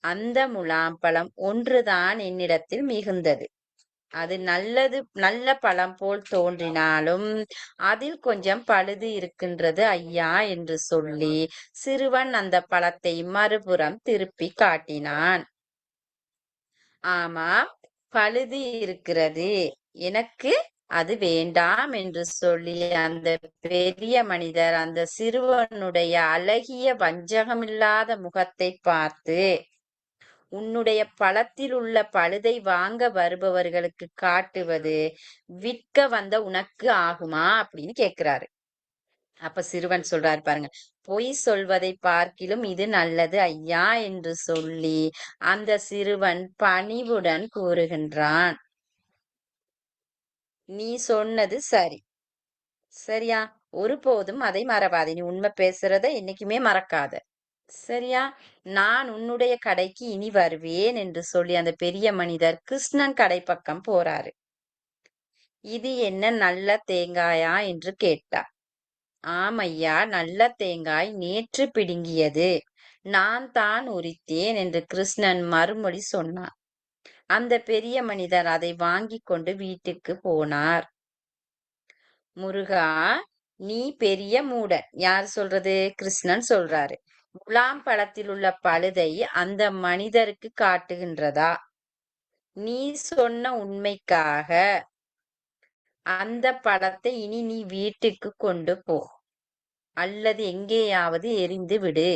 அந்த முலாம்பழம் ஒன்றுதான் என்னிடத்தில் மிகுந்தது. அது நல்ல பழம் போல் தோன்றினாலும் அதில் கொஞ்சம் பழுது இருக்கின்றது ஐயா என்று சொல்லி சிறுவன் அந்த பழத்தை மறுபுறம் திருப்பி காட்டினான். ஆமாம், பழுது இருக்கிறது, எனக்கு அது வேண்டாம் என்று சொல்லி அந்த பெரிய மனிதர் அந்த சிறுவனுடைய அழகிய வஞ்சகமில்லாத முகத்தை பார்த்து, உன்னுடைய பழத்தில் உள்ள பழுதை வாங்க வருபவர்களுக்கு காட்டுவது விற்க வந்த உனக்கு ஆகுமா அப்படின்னு கேக்குறாரு. அப்ப சிறுவன் சொல்றாரு பாருங்க, பொய் சொல்வதை பார்க்கிலும் இது நல்லது ஐயா என்று சொல்லி அந்த சிறுவன் பணிவுடன் கூறுகின்றான், நீ சொன்னது சரி. சரியா? ஒருபோதும் அதை மறவாதே, நீ உண்மை பேசுறத என்னைக்குமே மறக்காத. சரியா? நான் உன்னுடைய கடைக்கு இனி வருவேன் என்று சொல்லி அந்த பெரிய மனிதர் கிருஷ்ணன் கடை பக்கம் போறாரு. இது என்ன நல்ல தேங்காயா என்று கேட்டார். ஆமையா, நல்ல தேங்காய், நேற்று பிடுங்கியது, நான் தான் உரித்தேன் என்று கிருஷ்ணன் மறுமொழி சொன்னார். அந்த பெரிய மனிதர் அதை வாங்கி கொண்டு வீட்டுக்கு போனார். முருகா, நீ பெரிய மூடன். யார் சொல்றது? கிருஷ்ணன் சொல்றாரு. முலாம் பழத்தில் உள்ள பழுதை அந்த மனிதருக்கு காட்டுகின்றதா? நீ சொன்ன உண்மைக்காக அந்த பழத்தை இனி நீ வீட்டுக்கு கொண்டு போ, அல்லது எங்கேயாவது எரிந்து விடு.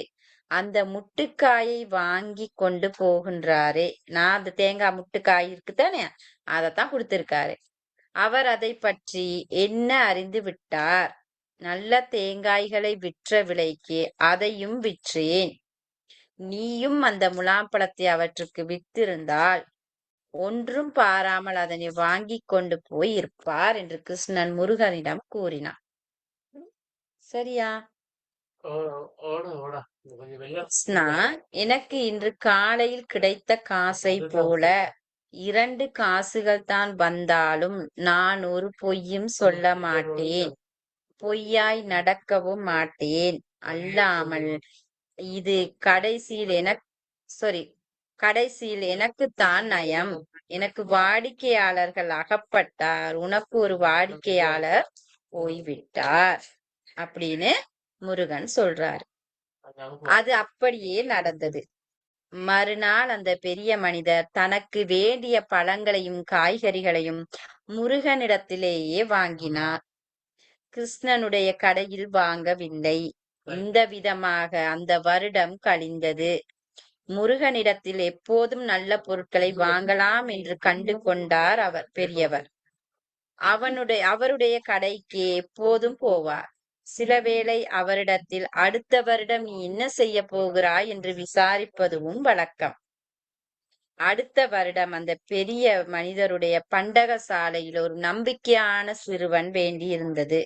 அந்த முட்டுக்காயை வாங்கி கொண்டு போகின்றாரே, நான் அந்த தேங்காய் முட்டுக்காய் இருக்குதானே, அதைத்தான் கொடுத்திருக்காரு. அவர் அதை பற்றி என்ன அறிந்து விட்டார். நல்ல தேங்காய்களை விற்ற விலைக்கு அதையும் விற்றேன். நீயும் அந்த முலாம்பழத்தை அவற்றுக்கு வித்திருந்தால் ஒன்றும் பாராமல் அதனை வாங்கி கொண்டு போய் இருப்பார் என்று கிருஷ்ணன் முருகனிடம் கூறினார். சரியா? கிருஷ்ணா, எனக்கு இன்று காலையில் கிடைத்த காசை போல 2 காசுகள் தான் வந்தாலும் நான் ஒரு பொய்யும் சொல்ல மாட்டேன், பொய்யாய் நடக்கவும் மாட்டேன். அல்லாமல் இது கடைசியில் எனக்குத்தான் நயம். எனக்கு வாடிக்கையாளர்கள் அகப்பட்டார், உனக்கு ஒரு வாடிக்கையாளர் போய்விட்டார் அப்படின்னு முருகன் சொல்றாரு. அது அப்படியே நடந்தது. மறுநாள் அந்த பெரிய மனிதர் தனக்கு வேண்டிய பழங்களையும் காய்கறிகளையும் முருகனிடத்திலேயே வாங்கினார். கிருஷ்ணனுடைய கடையில் வாங்கவில்லை. இந்த விதமாக அந்த வருடம் கழிந்தது. முருகனிடத்தில் எப்போதும் நல்ல பொருட்களை வாங்கலாம் என்று கண்டு கொண்டார் அவர் பெரியவர். அவருடைய கடைக்கு எப்போதும் போவார். சில வேளை அவரிடத்தில் அடுத்த வருடம் நீ என்ன செய்ய போகிறாய் என்று விசாரிப்பதும் வழக்கம். அடுத்த வருடம் அந்த பெரிய மனிதருடைய பண்டக சாலையில் ஒரு நம்பிக்கையான சிறுவன் வேண்டியிருந்தது.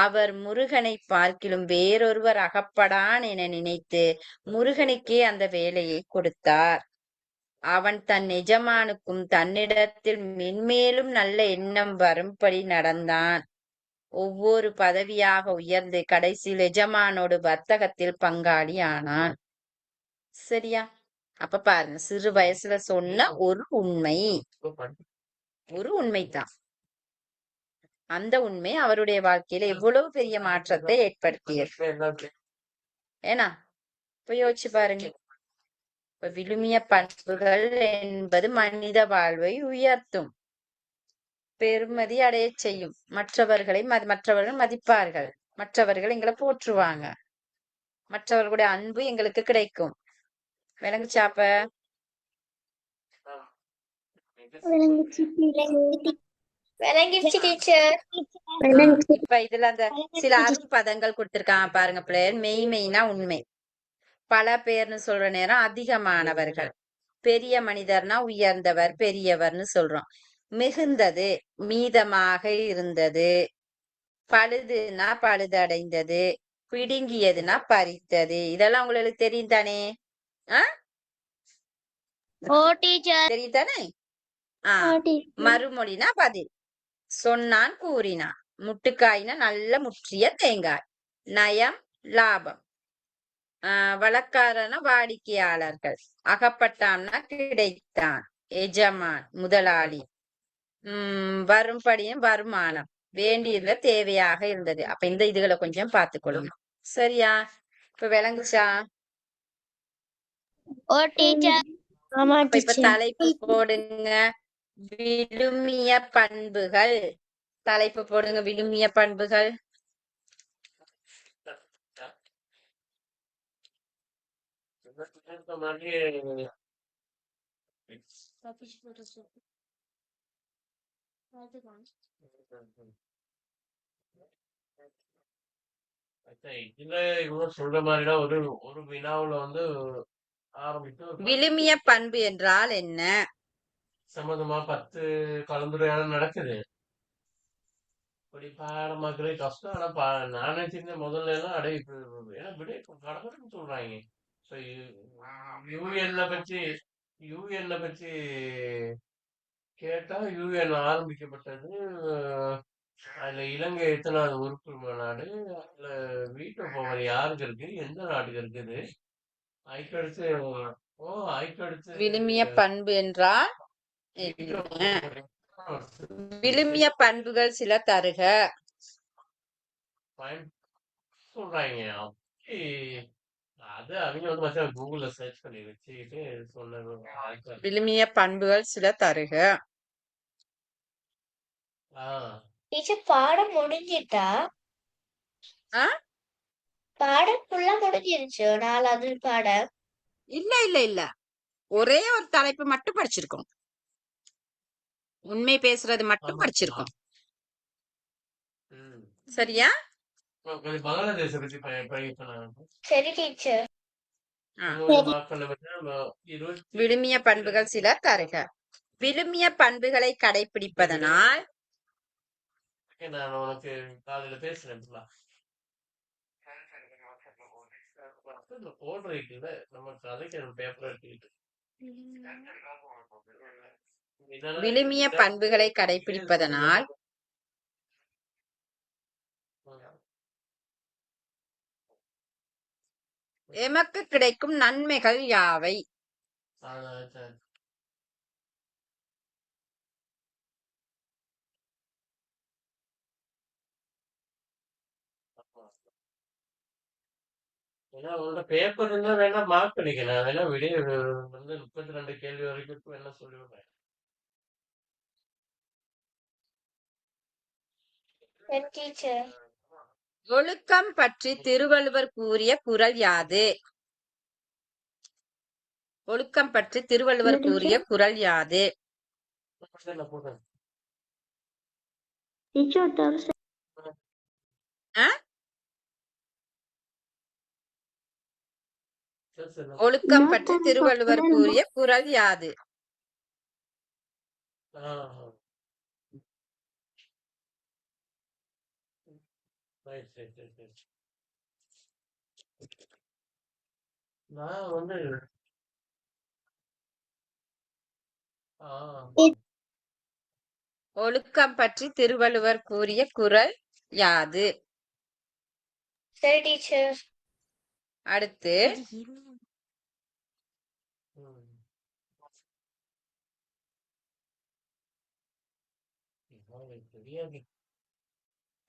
அவர் முருகனை பார்க்கிலும் வேறொருவர் அகப்படான் என நினைத்து முருகனுக்கே அந்த வேலையை கொடுத்தார். அவன் தன் எஜமானுக்கும் தன்னிடத்தில் மென்மேலும் நல்ல எண்ணம் வரும்படி நடந்தான். ஒவ்வொரு பதவியாக உயர்ந்து கடைசியில் எஜமானோடு வர்த்தகத்தில் பங்காளி ஆனான். சரியா? அப்ப பாருங்க, சிறு வயசுல சொன்ன ஒரு உண்மைதான். அந்த உண்மை அவருடைய வாழ்க்கையில எவ்வளவு பெரிய மாற்றத்தை ஏற்படுத்தியது. ஏன்னா இப்ப யோசிச்சு பாருங்க. இப்ப விழுமிய பண்புகள் என்பது மனித வாழ்வை உயர்த்தும், பெருமதி அடைய செய்யும். மற்றவர்கள் மதிப்பார்கள், மற்றவர்கள் எங்களை போற்றுவாங்க, மற்றவர்களுடைய அன்பு எங்களுக்கு கிடைக்கும். விளங்குச்சாப்ப? விளங்கிடுச்சு டீச்சர். இப்ப இதுல அந்த சில அரும் பதங்கள் கொடுத்திருக்காங்க பாருங்க பிள்ளையர். மெய்னா உண்மை. பல பேர்னு சொல்ற நேரம் அதிகமானவர்கள். பெரிய மனிதர்னா உயர்ந்தவர், பெரியவர்னு சொல்றோம். மிகுந்தது, மீதமாக இருந்தது. பழுதுனா பழுதடைந்தது. பிடுங்கியதுனா பறித்தது. இதெல்லாம் உங்களுக்கு தெரியும் தானே? தெரியும் தானே? மறுமொழினா பதில். சொன்னான் கூறினான். முட்டுக்காய்னா நல்ல முற்றிய தேங்காய். நயம் லாபம். வழக்காரனா வாடிக்கையாளர்கள். அகப்பட்டான்னா கிடைத்தான். எஜமான் முதலாளி. வரும்படியும் வருமானம். வேண்டியிருந்த தேவையாக இருந்தது. அப்ப இந்த இதுகளை கொஞ்சம் பார்த்துக்கொள்ளுங்க. சரியா? இப்ப விளங்குச்சா? இப்ப தலைப்பு போடுங்க. விழுமிய பண்புகள். தலைப்பு போடுங்க, விழுமிய பண்புகள். சொல்ற மாதிரிதான் ஒரு வினாவுல வந்து விழுமிய பண்பு என்றால் என்ன சம்பந்தமா 10 கலந்துரையாடல் நடக்குது. இப்படி பாடமாக்குறது கஷ்டம். ஆனா நானே சின்ன முதல்ல எல்லாம் ஏன்னா விட கடற்கரைன்னு சொல்றாங்க. யூஎன்ல பற்றி கேட்டா யூஎன் ஆரம்பிக்கப்பட்டது. அதுல இலங்கை எத்தனாவது உறுப்பு நாடு, அதுல வீட்டு பவர் யாருக்கு இருக்கு, எந்த நாட்டுக்கு இருக்குது, அதுக்கடுத்து விழுமிய பண்பு என்றால் விழுமிய பண்புகள் சில தருக சொல்றாங்க. அது அவங்க வந்து கூகுள்ல சர்ச் பண்ணி வச்சுக்கிட்டு சொன்னது. விழுமிய பண்புகள் சில தருக. டீச்சர் பாடம் முடிஞ்சிட்டா? பாடம் ஃபுல்லா முடிஞ்சிருச்சு. 4வது பாடம் இல்ல ஒரே ஒரு தலைப்பு மட்டும் படிச்சிருக்கோம். உண்மை பேசுறது மட்டும் படிச்சிருக்கோம். சரியா? சரி டீச்சர். விழுமிய பண்புகள் சில தருக. விழுமிய பண்புகளை கடைபிடிப்பதனால் நான் உனக்கு காலையில பேசுறேன். போடுறீங்கல்ல, நம்ம கதைக்கு பேப்பர் எடுத்துக்கிட்டு விழுமிய பண்புகளை கடைபிடிப்பதனால் எமக்கு கிடைக்கும் நன்மைகள் யாவை? ஏன்னா உங்களோட பேப்பர் இருந்தா வேணா மார்க் பண்ணிக்கலாம். வேணா விடிய வந்து 32 கேள்வி வரைக்கும் வேணா சொல்லிவிடுறேன். சரி டீச்சர். ஒழுக்கம் பற்றி திருவள்ளுவர் கூறிய குறள் யாது? ஒழுக்கம் பற்றி திருவள்ளுவர் கூறிய குறள் யாது? ஆ? ஒழுக்கம் பற்றி திருவள்ளுவர் கூறிய குறள் யாது? நான் வந்து ஒழுக்கம் பற்றி திருவள்ளுவர் கூறிய குறள் யாது? சரி டீச்சர். அடுத்து தெரியாது.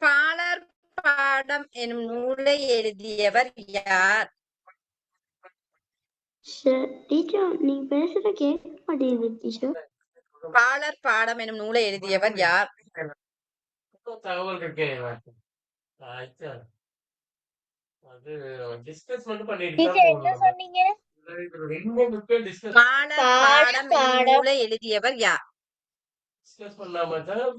பாலர் பாடம் எனும் நூலை எழுதியவர் யார்? டீச்சர் நீங்க பேசுற கேட்க மாட்டேங்குது டீச்சர். பாலர் பாடம் எனும் நூலை எழுதியவர் யார்? தகவல் இருக்கே எனக்கு. அது டிஸ்கஸ் மட்டும் பண்ணிட்டு தான் டீச்சர் என்ன போகணும். சொன்னீங்க? ரெண்டு புக்கு டிஸ்கஸ் பாலர் பாடம் எனும் நூலை எழுதியவர் யார்? டிஸ்கஸ் பண்ணாம தான்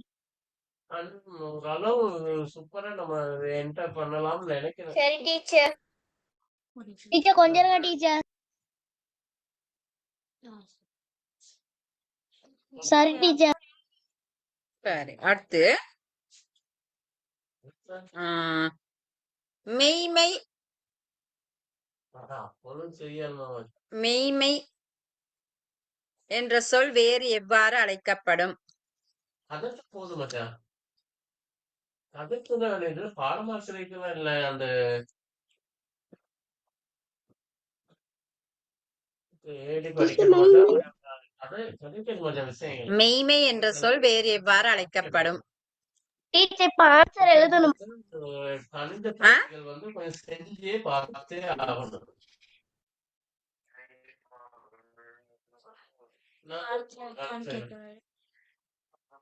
ஓரளவு சூப்பரா நம்ம என்டர் பண்ணலாம்னு நினைக்கிறேன். சரி டீச்சர். டீச்சர் கொஞ்சம் இருங்க டீச்சர். சரி டீச்சர். சரி அடுத்து மெய்மை அப்பொழுது செய்யணும். மெய்மை என்ற சொல் வேறு எவ்வாறு அழைக்கப்படும்? அதற்கு போதும் மச்சான். அதுக்குதான் இது பாடமாசிரியருக்குதான் இல்ல அந்த ஏடி படிக்க மாட்டேன். அது சொல்லிட்டு மச்சான் விஷயம். மெய்மை என்ற சொல் வேறு எவ்வாறு அழைக்கப்படும்? டீச்சர் இப்ப ஆன்சர் எழுதணும். கணித பணிகள் வந்து கொஞ்சம் செஞ்சே பார்த்தே ஆகணும்.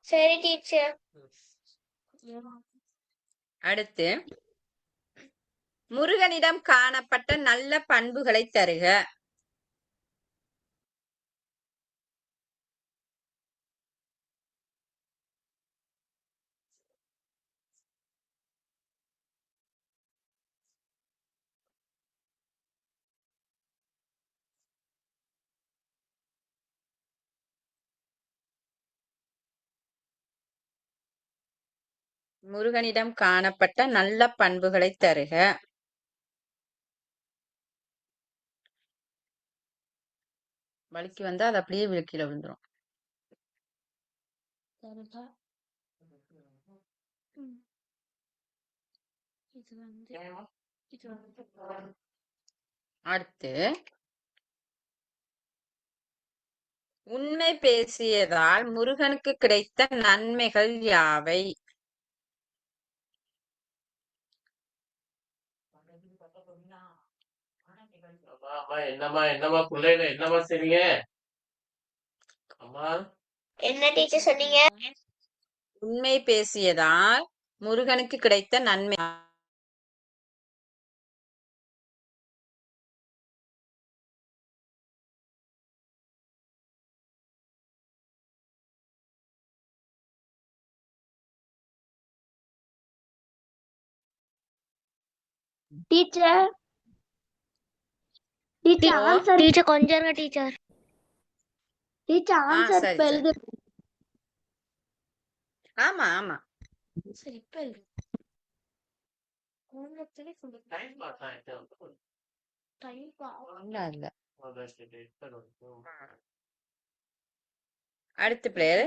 சரி டீச்சர். அடுத்து முருகனிடம் காணப்பட்ட நல்ல பண்புகளை தருக. முருகனிடம் காணப்பட்ட நல்ல பண்புகளை தருக. வலிக்கு வந்தா அது அப்படியே கீழே விழுந்துரும். அடுத்து உண்மை பேசியதால் முருகனுக்கு கிடைத்த நன்மைகள் யாவை? என்னமா பிள்ளைல என்னமா செய்றீங்க? அம்மா என்ன டீச்சர் சொன்னீங்க? உண்மை பேசியதால் முருகனுக்கு கிடைத்த நன்மை. டீச்சர் டீச்சர் ஆன்சர் டீச்சர் கொஞ்சம் இருங்க டீச்சர். டீச்சர் ஆன்சர் சரி, இப்ப சரி. எழுது. ஆமா ஆமா சரி இப்ப எழுது. இல்ல. அடுத்த பிளேயர்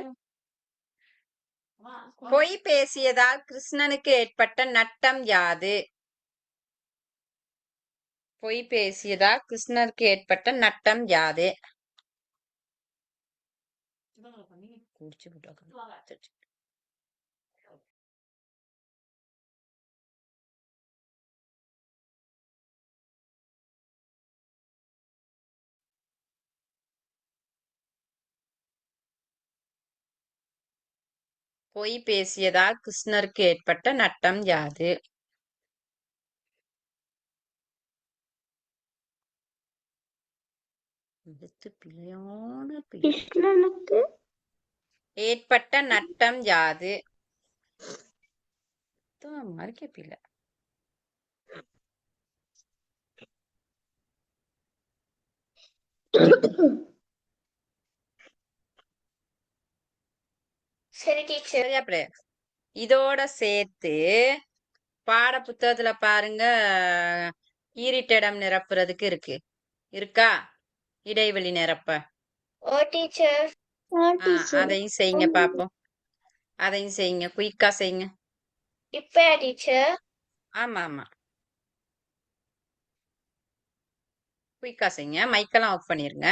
பொய் பேசியதால் கிருஷ்ணனுக்கு ஏற்பட்ட நட்டம் யாது? பொய் பேசியதால் கிருஷ்ணருக்கு ஏற்பட்ட நட்டம் யாது? பொய் பேசியதால் கிருஷ்ணருக்கு ஏற்பட்ட நட்டம் யாது? எழுத்து பிழையான பிழை. கிருஷ்ணனுக்கு ஏற்பட்ட நட்டம் யாது? மறுக்க பிள்ளை. சரி டீச்சர். சரியா பிள்ளை? இதோட சேர்த்து பாட புத்தகத்துல பாருங்க, ஈரிட்டிடம் நிரப்புறதுக்கு இருக்கா? இடைவெளி நிரப்ப. ஓ டீச்சர். அதையும் செய்யுங்க பாப்போம். அதையும் செய்யுங்க, குயிக்கா செய்யுங்க. இப்பயா டீச்சர்? ஆமா ஆமா, குயிக்கா செய்யுங்க. மைக்கெல்லாம் ஆஃப் பண்ணிருங்க.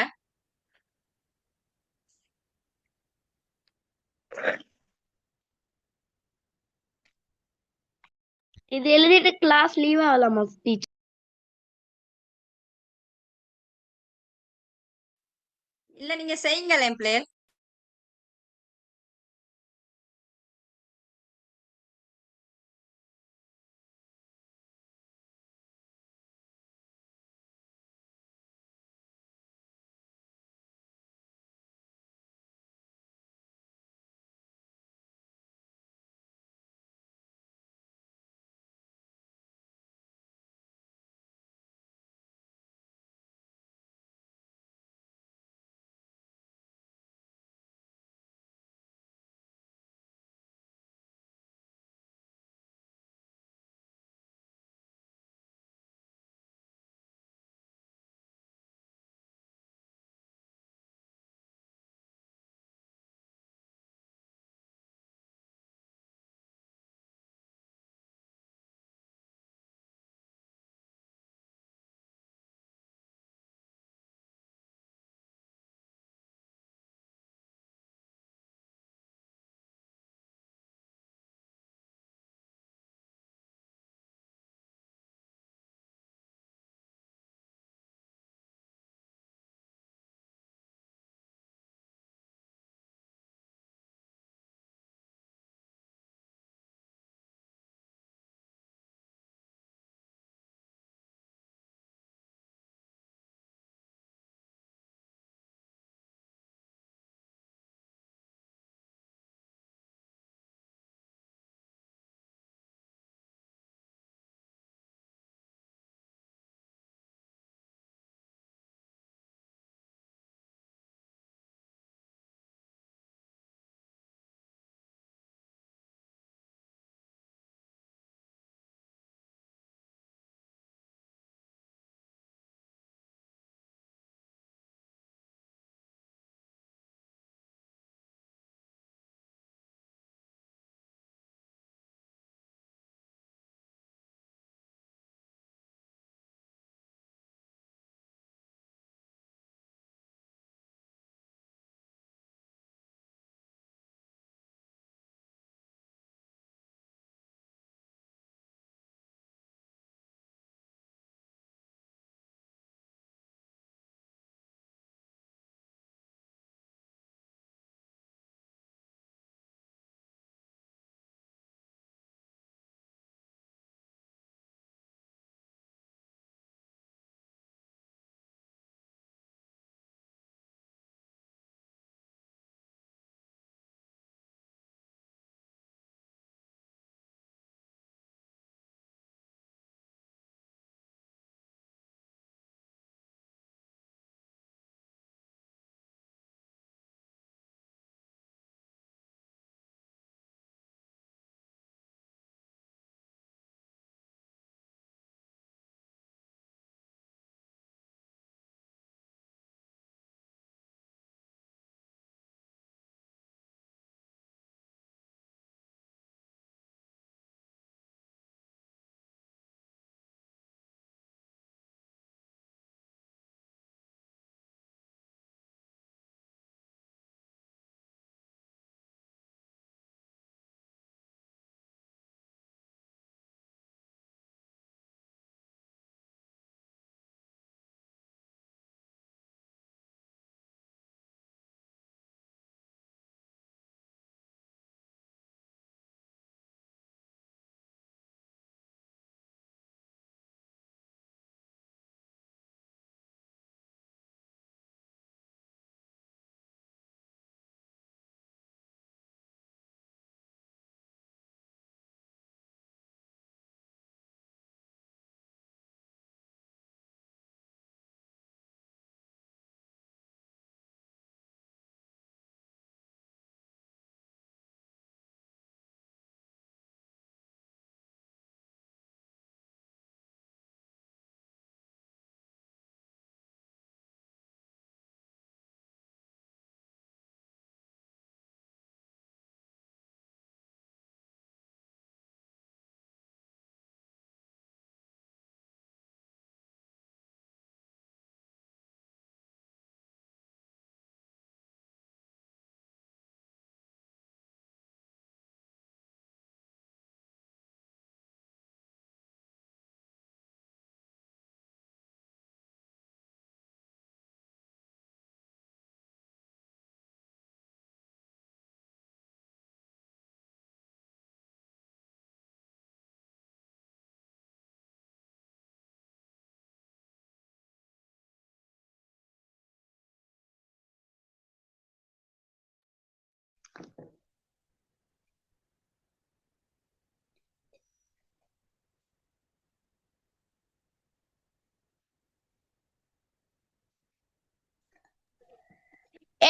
இது எழுதிட்டு கிளாஸ் லீவ் ஆகலாமா டீச்சர்? இல்ல நீங்க செய்யுங்களேன் பிள்ளைகள்.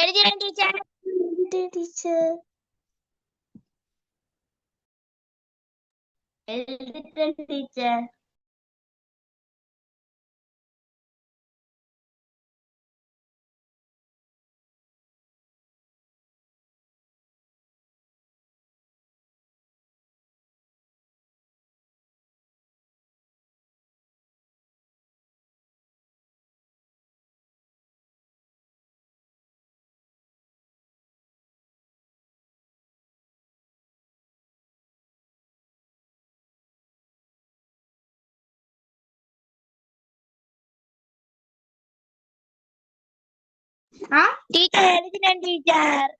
எழுதிட்டேன் டீச்சர். டீச்சர் எழுதிட்டேன் டீச்சர். டீச்சர் எழுதிட்டேன் டீச்சர்.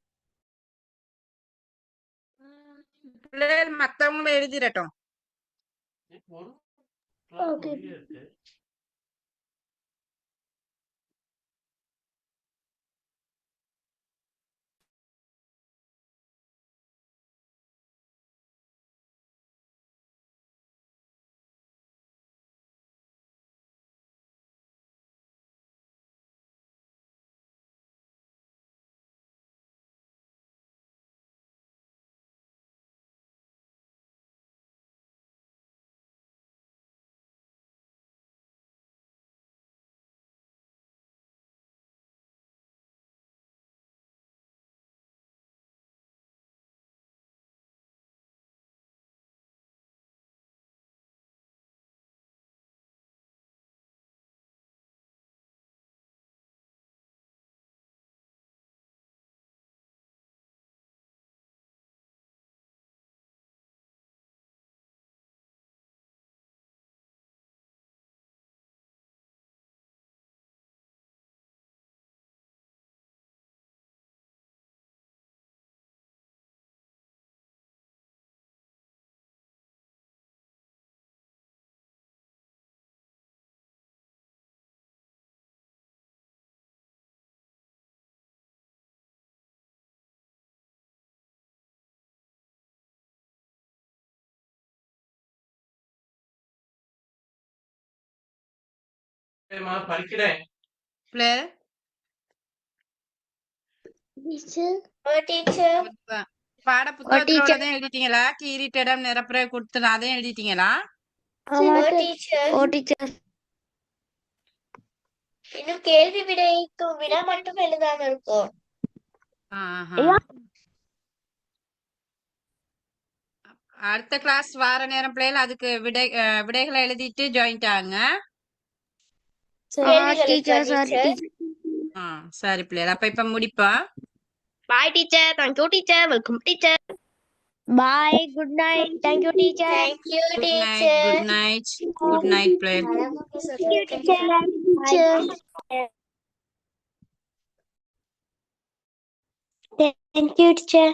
பிள்ளைகள் மத்தவங்களும் எழுதிடட்டும். ஒரு class Okay. முடிய இருக்கு. சரிம்மா, படிக்கிறேன். பிள்ளை டீச்சர் ஓ டீச்சர். பாட புத்தகத்துல உள்ளதையும் எழுதிட்டீங்களா? கீரிட்டிடம் நிரப்புற கொடுத்து அதையும் எழுதிட்டீங்களா? ஓ டீச்சர். ஓ டீச்சர் இன்னும் கேள்வி விடைக்கு விட மட்டும் எழுதாம இருக்கும். ஆஹா. அடுத்த கிளாஸ் வார நேரம் பிள்ளைகள் அதுக்கு விடைகளை எழுதிட்டு ஜாயிண்ட் ஆகுங்க. சரி பிள்ளைகள், அப்ப இப்ப முடிப்பா. Bye teacher. Thank you teacher. Welcome teacher. Bye. Good night. Thank you teacher. Thank you good night. Teacher. Good night. Good night பிள்ளைகள். Thank you teacher.